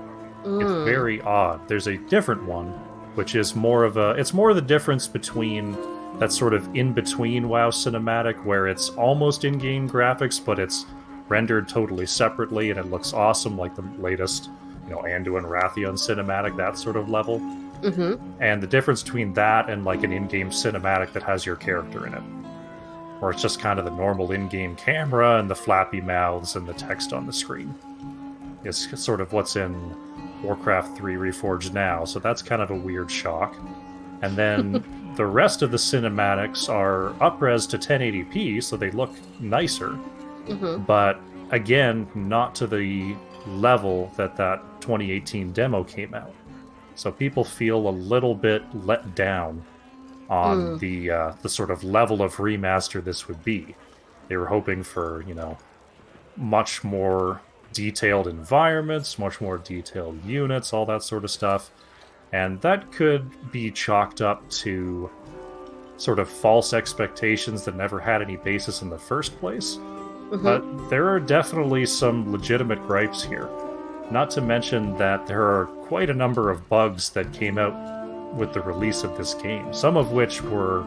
It's very odd. There's a different one, which is it's more the difference between that sort of in-between WoW cinematic, where it's almost in-game graphics, but it's rendered totally separately, and it looks awesome, like the latest, Anduin Rathian cinematic, that sort of level. And the difference between that and like an in-game cinematic that has your character in it, or it's just kind of the normal in-game camera and the flappy mouths and the text on the screen. It's sort of what's in Warcraft 3 Reforged now, so that's kind of a weird shock. And then the rest of the cinematics are up-res to 1080p, so they look nicer. But again, not to the level that 2018 demo came out. So people feel a little bit let down on the sort of level of remaster this would be. They were hoping for, much more detailed environments, much more detailed units, all that sort of stuff. And that could be chalked up to sort of false expectations that never had any basis in the first place. But there are definitely some legitimate gripes here. Not to mention that there are quite a number of bugs that came out with the release of this game, some of which were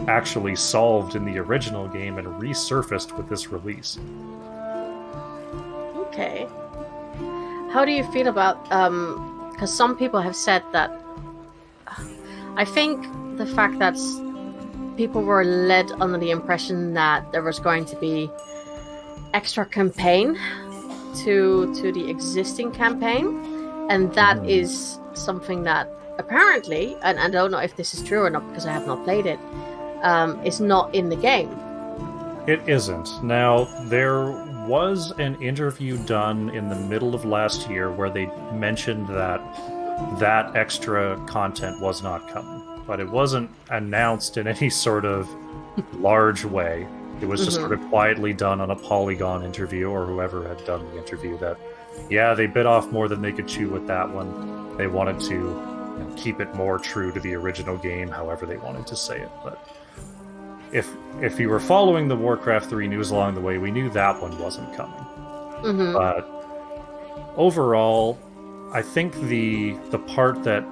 actually solved in the original game and resurfaced with this release. Okay. How do you feel about, because some people have said that, I think the fact that people were led under the impression that there was going to be extra campaign to the existing campaign, and that is something that apparently, and I don't know if this is true or not because I have not played it, is not in the game. It isn't. Now, there was an interview done in the middle of last year where they mentioned that that extra content was not coming, but it wasn't announced in any sort of large way. It was just sort of quietly done on a Polygon interview, or whoever had done the interview, that, yeah, they bit off more than they could chew with that one. They wanted to keep it more true to the original game, however they wanted to say it. But if you were following the Warcraft 3 news along the way, we knew that one wasn't coming. But overall, I think the part that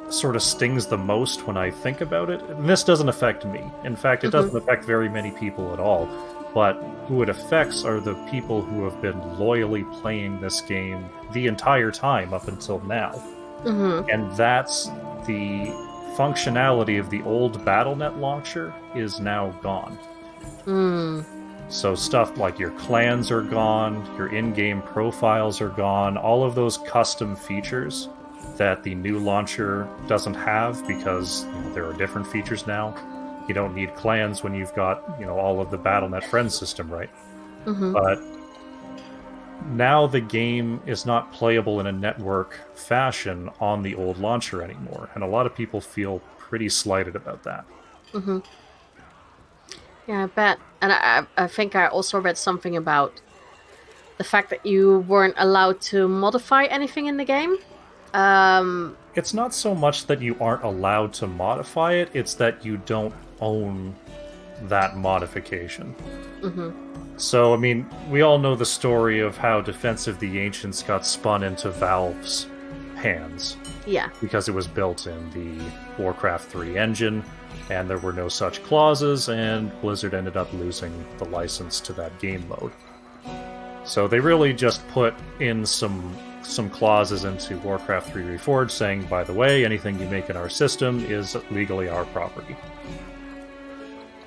sort of stings the most when I think about it, and this doesn't affect me. In fact, it doesn't affect very many people at all. But who it affects are the people who have been loyally playing this game the entire time up until now. And that's the functionality of the old BattleNet launcher is now gone. So stuff like your clans are gone, your in-game profiles are gone, all of those custom features that the new launcher doesn't have, because there are different features now. You don't need clans when you've got, all of the BattleNet friend system, right? But now the game is not playable in a network fashion on the old launcher anymore, and a lot of people feel pretty slighted about that. Yeah, I bet. And I think I also read something about the fact that you weren't allowed to modify anything in the game. It's not so much that you aren't allowed to modify it, it's that you don't own that modification. So, we all know the story of how Defense of the Ancients got spun into Valve's hands. Yeah. Because it was built in the Warcraft 3 engine, and there were no such clauses, and Blizzard ended up losing the license to that game mode. So they really just put in some clauses into Warcraft 3 Reforged saying, by the way, anything you make in our system is legally our property.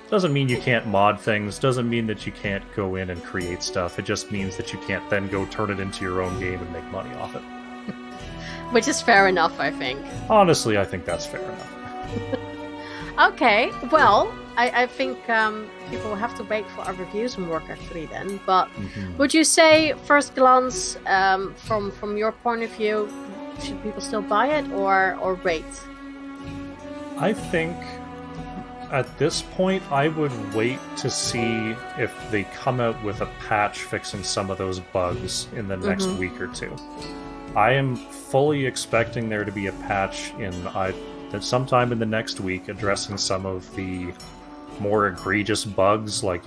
Doesn't mean you can't mod things, doesn't mean that you can't go in and create stuff, it just means that you can't then go turn it into your own game and make money off it. Which is fair enough, I think. Honestly, I think that's fair enough. Okay, well, I think people will have to wait for our reviews on Warcraft 3 then, but would you say, first glance, from your point of view, should people still buy it or wait? I think at this point, I would wait to see if they come out with a patch fixing some of those bugs in the next week or two. I am fully expecting there to be a patch sometime in the next week addressing some of the more egregious bugs, like,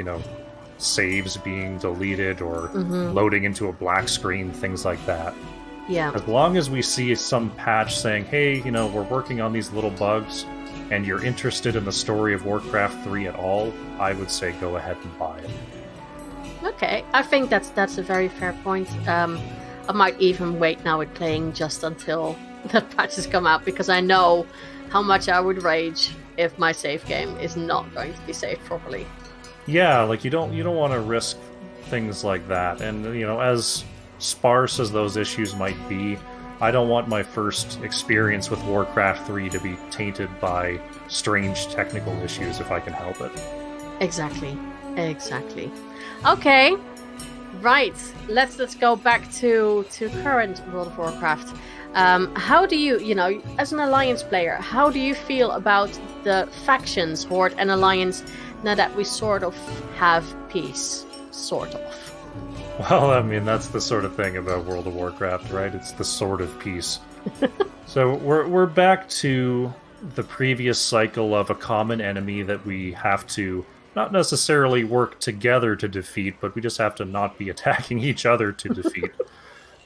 saves being deleted or loading into a black screen, things like that. Yeah. As long as we see some patch saying, hey, we're working on these little bugs, and you're interested in the story of Warcraft 3 at all, I would say go ahead and buy it. Okay, I think that's a very fair point. I might even wait now with playing just until the patches come out, because I know how much I would rage if my save game is not going to be saved properly. Yeah, like you don't want to risk things like that. And as sparse as those issues might be, I don't want my first experience with Warcraft 3 to be tainted by strange technical issues if I can help it. Exactly. Okay. Right. Let's go back to current World of Warcraft. How do you, as an Alliance player, how do you feel about the factions, Horde and Alliance, now that we sort of have peace? Sort of. Well, that's the sort of thing about World of Warcraft, right? It's the sort of peace. So we're back to the previous cycle of a common enemy that we have to not necessarily work together to defeat, but we just have to not be attacking each other to defeat.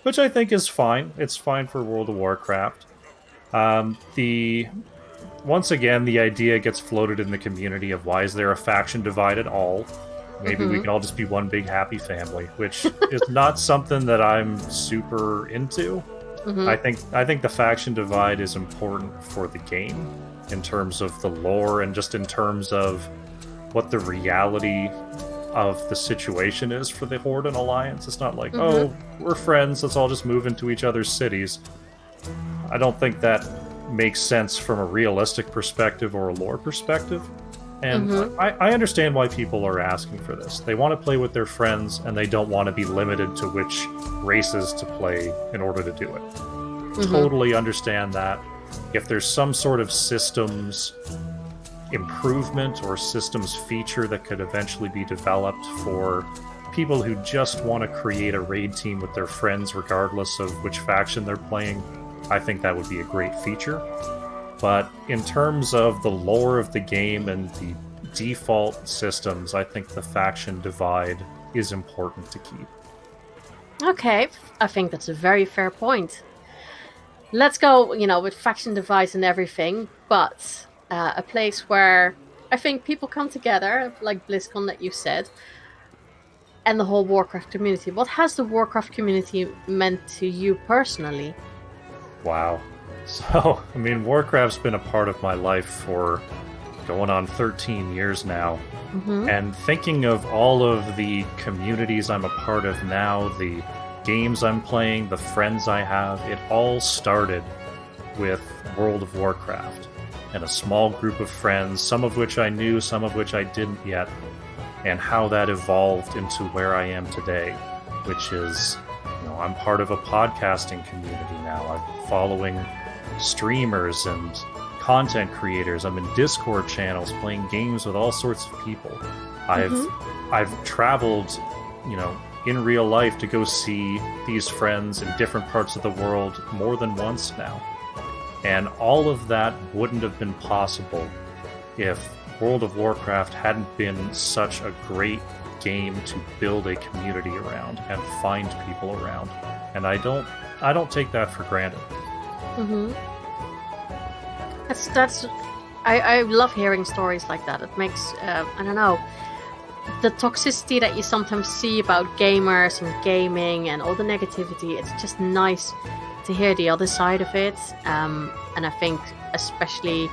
Which I think is fine. It's fine for World of Warcraft. Once again, the idea gets floated in the community of why is there a faction divide at all? Maybe we can all just be one big happy family, which is not something that I'm super into. I think the faction divide is important for the game in terms of the lore and just in terms of what the reality of the situation is for the Horde and Alliance. It's not like, oh, we're friends, let's all just move into each other's cities. I don't think that makes sense from a realistic perspective or a lore perspective. And I understand why people are asking for this. They want to play with their friends, and they don't want to be limited to which races to play in order to do it. Totally understand that. If there's some sort of systems improvement or systems feature that could eventually be developed for people who just want to create a raid team with their friends regardless of which faction they're playing, I think that would be a great feature. But in terms of the lore of the game and the default systems, I think the faction divide is important to keep. Okay, I think that's a very fair point. Let's go, with faction divides and everything, but a place where I think people come together, like BlizzCon that you said, and the whole Warcraft community. What has the Warcraft community meant to you personally? Wow. So, Warcraft's been a part of my life for going on 13 years now. And thinking of all of the communities I'm a part of now, the games I'm playing, the friends I have, it all started with World of Warcraft. And a small group of friends, some of which I knew, some of which I didn't yet, and how that evolved into where I am today, which is, I'm part of a podcasting community now. I'm following streamers and content creators. I'm in Discord channels playing games with all sorts of people. I've traveled, in real life to go see these friends in different parts of the world more than once now. And all of that wouldn't have been possible if World of Warcraft hadn't been such a great game to build a community around and find people around. And I don't take that for granted. I love hearing stories like that. It makes I don't know, the toxicity that you sometimes see about gamers and gaming and all the negativity. It's just nice to hear the other side of it, and I think especially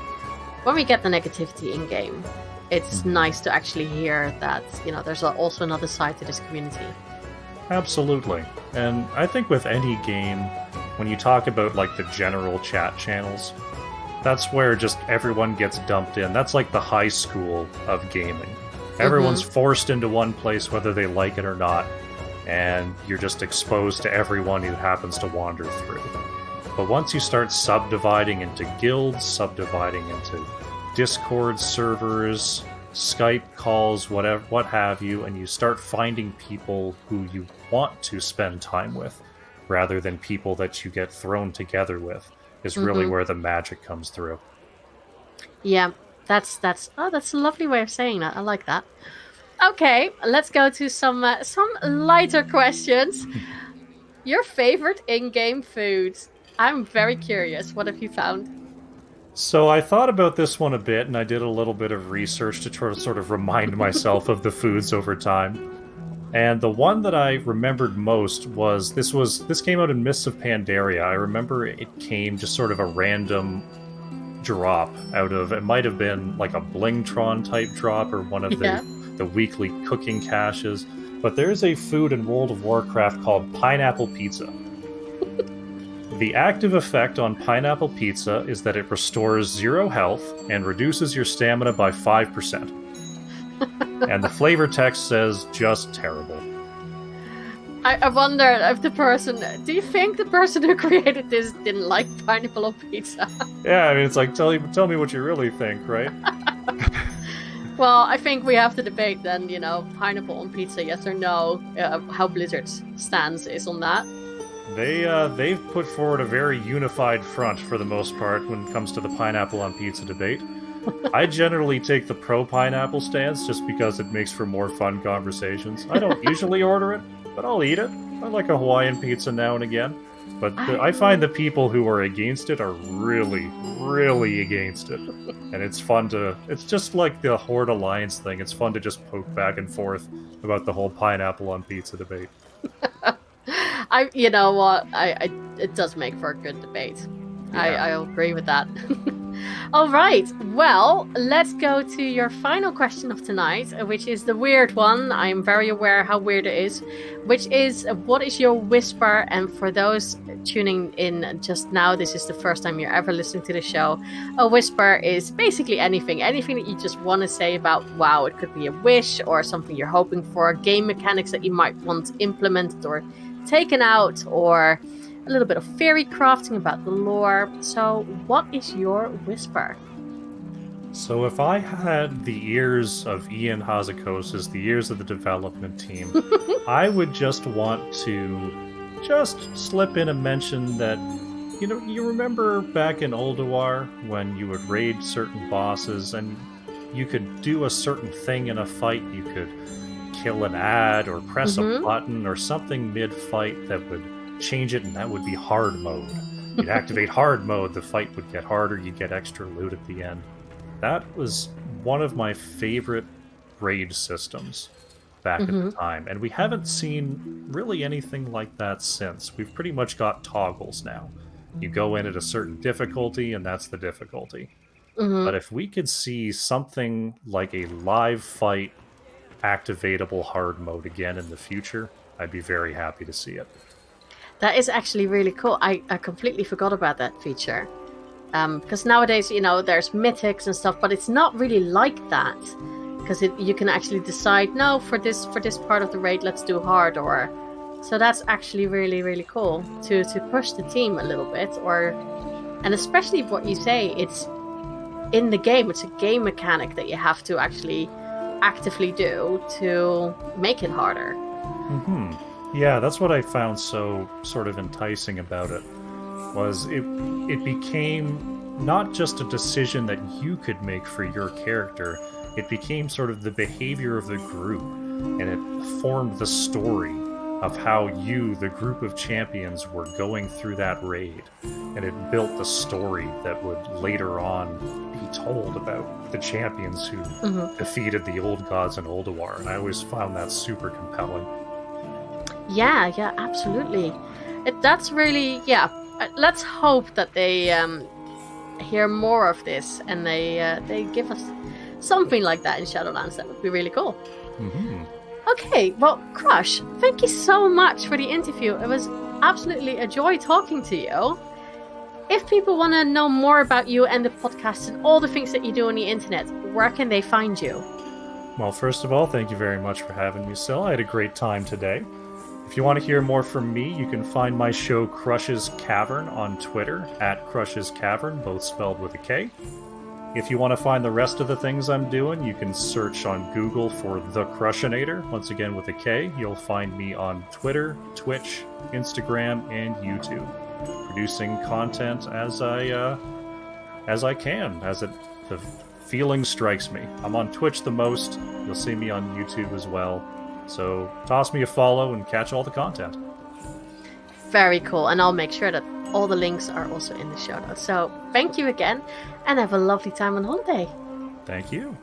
when we get the negativity in game, it's nice to actually hear that there's also another side to this community. Absolutely. And I think with any game, when you talk about like the general chat channels, that's where just everyone gets dumped in. That's like the high school of gaming. Everyone's forced into one place whether they like it or not, and you're just exposed to everyone who happens to wander through. But once you start subdividing into guilds, subdividing into Discord servers, Skype calls, what have you, and you start finding people who you want to spend time with, rather than people that you get thrown together with, is really where the magic comes through. Yeah, that's a lovely way of saying that. I like that. Okay, let's go to some lighter questions. Your favorite in-game food? I'm very curious. What have you found? So I thought about this one a bit, and I did a little bit of research to try to sort of remind myself of the foods over time. And the one that I remembered most was this came out in Mists of Pandaria. I remember it came just sort of a random drop out of, it might have been like a Blingtron type drop or one of the weekly cooking caches. But there's a food in World of Warcraft called pineapple pizza. The active effect on pineapple pizza is that it restores 0 health and reduces your stamina by 5%. And the flavor text says, just terrible. I wonder if do you think the person who created this didn't like pineapple on pizza? Yeah, it's like, tell me what you really think, right? Well, I think we have to debate then, pineapple on pizza, yes or no, how Blizzard's stance is on that. They've put forward a very unified front for the most part when it comes to the pineapple on pizza debate. I generally take the pro-pineapple stance just because it makes for more fun conversations. I don't usually order it, but I'll eat it. I like a Hawaiian pizza now and again. But I find the people who are against it are really, really against it. And it's fun to... It's just like the Horde Alliance thing. It's fun to just poke back and forth about the whole pineapple on pizza debate. You know what? It does make for a good debate. Yeah. I'll agree with that. All right. Well, let's go to your final question of tonight, which is the weird one. I'm very aware how weird it is, which is, what is your whisper? And for those tuning in just now, this is the first time you're ever listening to the show. A whisper is basically anything that you just want to say about WoW. It could be a wish or something you're hoping for, game mechanics that you might want implemented or taken out, or a little bit of fairy crafting about the lore. So what is your whisper? So if I had the ears of Ian Hazakosis, the ears of the development team, I would just want to just slip in a mention that, you know, you remember back in Ulduar when you would raid certain bosses and you could do a certain thing in a fight. You could kill an ad or press a button or something mid-fight that would change it, and that would be hard mode. You'd activate hard mode, the fight would get harder, you'd get extra loot at the end. That was one of my favorite raid systems back at the time, and we haven't seen really anything like that since. We've pretty much got toggles now. You go in at a certain difficulty, and that's the difficulty. But if we could see something like a live fight activatable hard mode again in the future, I'd be very happy to see it. That is actually really cool. I completely forgot about that feature. Because nowadays, you know, there's mythics and stuff, but it's not really like that. Because you can actually decide, no, for this part of the raid, let's do hard. Or so that's actually really, really cool to push the team a little bit. And especially what you say, it's in the game. It's a game mechanic that you have to actually actively do to make it harder. Yeah, that's what I found so sort of enticing about it, was it became not just a decision that you could make for your character, it became sort of the behavior of the group, and it formed the story of how you, the group of champions, were going through that raid, and it built the story that would later on be told about the champions who defeated the old gods in Ulduar, and I always found that super compelling. Yeah, absolutely. That's really, let's hope that they hear more of this and they give us something like that in Shadowlands. That would be really cool. Okay, well, Krush, thank you so much for the interview. It was absolutely a joy talking to you. If people want to know more about you and the podcast and all the things that you do on the internet, where can they find you? Well, first of all, thank you very much for having me, Syl. I had a great time today. If you want to hear more from me, you can find my show Krush's Kavern on Twitter, at Krush's Kavern, both spelled with a K. If you want to find the rest of the things I'm doing, you can search on Google for The Crushinator, once again with a K. You'll find me on Twitter, Twitch, Instagram, and YouTube, producing content as I can, as the feeling strikes me. I'm on Twitch the most. You'll see me on YouTube as well. So toss me a follow and catch all the content. Very cool. And I'll make sure that all the links are also in the show notes. So thank you again and have a lovely time on holiday. Thank you.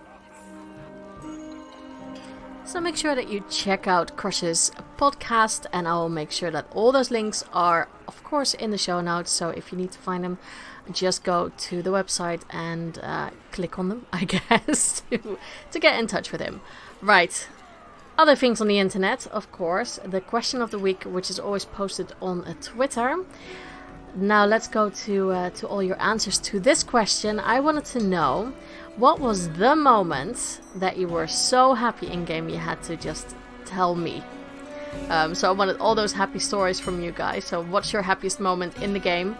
So make sure that you check out Krush's podcast, and I will make sure that all those links are, of course, in the show notes. So if you need to find them, just go to the website and click on them, I guess, to get in touch with him. Right. Other things on the internet, of course, the question of the week, which is always posted on Twitter. Now let's go to all your answers to this question. I wanted to know, what was the moment that you were so happy in game you had to just tell me? So I wanted all those happy stories from you guys. So what's your happiest moment in the game?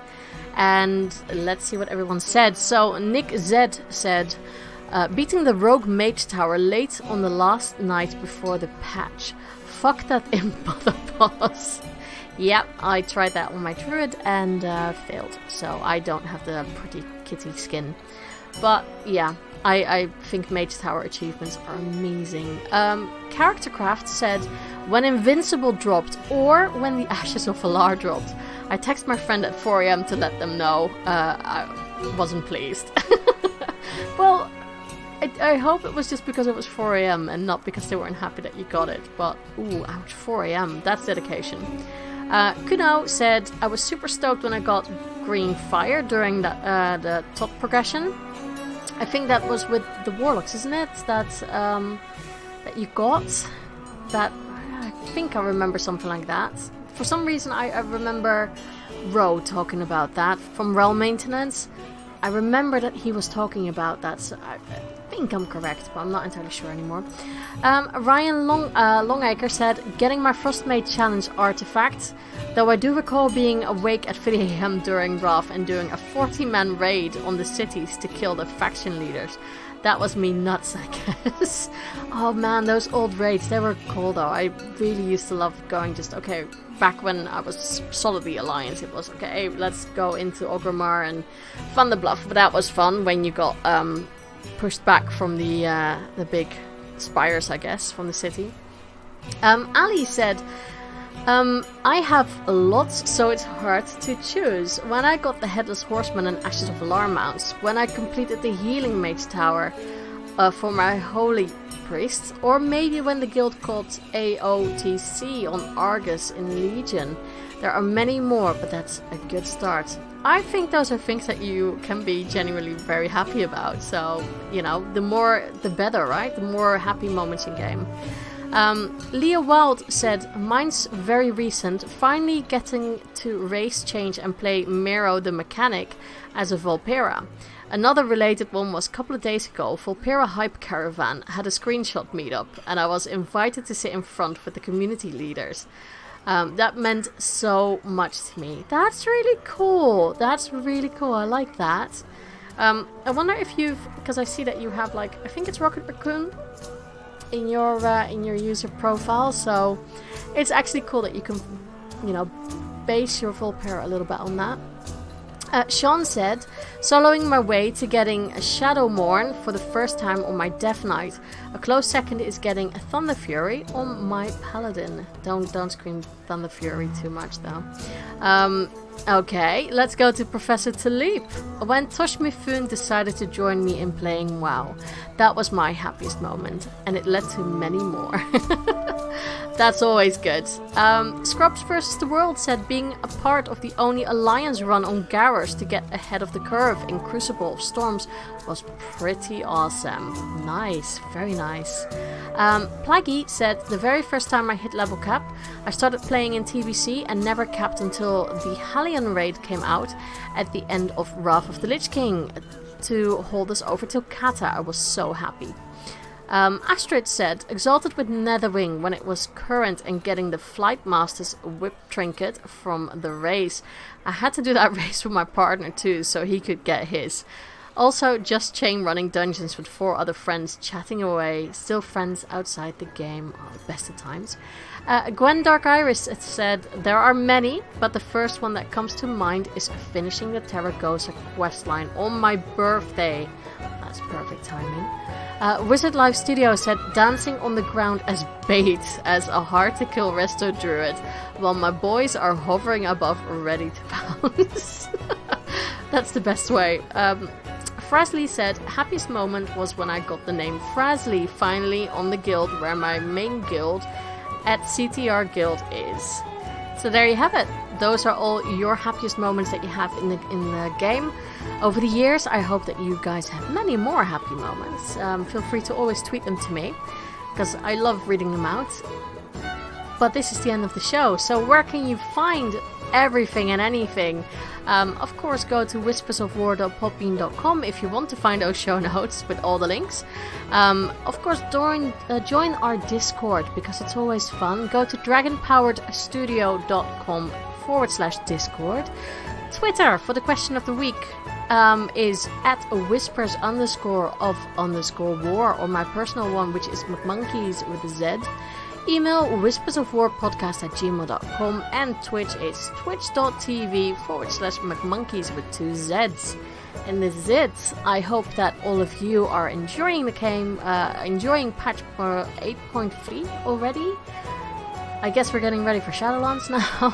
And let's see what everyone said. So Nick Z said, beating the rogue mage tower late on the last night before the patch. Fuck that imp mother boss. Yep, I tried that on my druid and failed. So I don't have the pretty kitty skin. But yeah, I think mage tower achievements are amazing. Charactercraft said, when Invincible dropped or when the Ashes of Valar dropped, I text my friend at 4 a.m. to let them know. I wasn't pleased. Well, I hope it was just because it was 4 a.m. and not because they weren't happy that you got it. But, ooh, ouch, 4 a.m. That's dedication. Kuno said, I was super stoked when I got green fire during the top progression. I think that was with the Warlocks, isn't it? That you got. That, I think I remember something like that. For some reason, I remember Ro talking about that from Realm Maintenance. I remember that he was talking about that, so I think I'm correct, but I'm not entirely sure anymore. Ryan Longacre said, getting my Frostmate Challenge artifact, though I do recall being awake at 3 a.m. during Wrath and doing a 40-man raid on the cities to kill the faction leaders. That was me nuts, I guess. Oh man, those old raids, they were cool though. I really used to love going just, okay, back when I was solidly Alliance, it was, okay, let's go into Orgrimmar and Thunderbluff. But that was fun when you got pushed back from the big spires, I guess, from the city. Ali said, I have lots, so it's hard to choose. When I got the Headless Horseman and Ashes of Alarm mounts, when I completed the Healing Mage Tower for my Holy Priests, or maybe when the guild called AOTC on Argus in Legion. There are many more, but that's a good start. I think those are things that you can be genuinely very happy about. So, you know, the more the better, right? The more happy moments in game. Leah Wild said, mine's very recent, finally getting to race change and play Mero the Mechanic as a Volpera. Another related one was a couple of days ago, Volpera Hype Caravan had a screenshot meetup and I was invited to sit in front with the community leaders. That meant so much to me. That's really cool. That's really cool. I like that. I wonder if you've, because I see that you have like, I think it's Rocket Raccoon in your user profile, so it's actually cool that you can, you know, base your Volpera a little bit on that. Sean said, soloing my way to getting a Shadowmourne for the first time on my Death Knight. A close second is getting a Thunder Fury on my Paladin. Don't scream Thunder Fury too much though. Okay, let's go to Professor Talib. When Tosh Mifun decided to join me in playing WoW, that was my happiest moment, and it led to many more. That's always good. Scrubs vs. the World said being a part of the only Alliance run on Garrus to get ahead of the curve in Crucible of Storms was pretty awesome. Nice, very nice. Plaggy said, the very first time I hit level cap, I started playing in TBC and never capped until the Hellion raid came out at the end of Wrath of the Lich King to hold us over till Kata. I was so happy. Astrid said, exalted with Netherwing when it was current and getting the Flight Master's whip trinket from the race. I had to do that race with my partner too, so he could get his. Also, just chain running dungeons with 4 other friends, chatting away, still friends outside the game. Oh, best of times. Gwen Dark Iris said, there are many, but the first one that comes to mind is finishing the Terragosa questline on my birthday. That's perfect timing. Wizard Live Studio said, dancing on the ground as bait as a hard-to-kill resto druid, while my boys are hovering above ready to pounce. That's the best way. Frasley said, happiest moment was when I got the name Frasley finally on the guild where my main guild at CTR Guild is. So there you have it. Those are all your happiest moments that you have in the game. Over the years, I hope that you guys have many more happy moments. Feel free to always tweet them to me, because I love reading them out. But this is the end of the show, so where can you find everything and anything? Of course, go to whispersofwar.podbean.com if you want to find those show notes with all the links. Of course, join our Discord because it's always fun. Go to dragonpoweredstudio.com/Discord. Twitter for the question of the week is at whispers_of_war, or my personal one, which is McMonkeys with a Z. Email whispersofwarpodcast@gmail.com, and Twitch is twitch.tv/McMonkeys with 2 Zs. And this is it. I hope that all of you are enjoying the game, enjoying patch 8.3 already. I guess we're getting ready for Shadowlands now.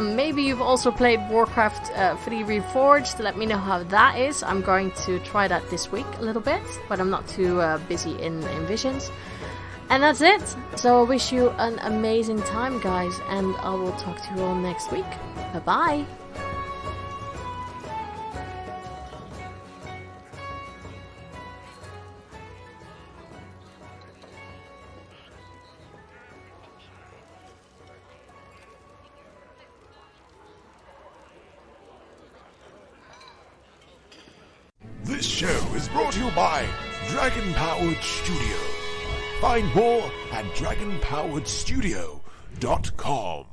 Maybe you've also played Warcraft 3 Reforged. Let me know how that is. I'm going to try that this week a little bit, but I'm not too busy in Visions. And that's it. So I wish you an amazing time, guys, and I will talk to you all next week. Bye-bye. This show is brought to you by Dragon Powered Studio. Find more at dragonpoweredstudio.com.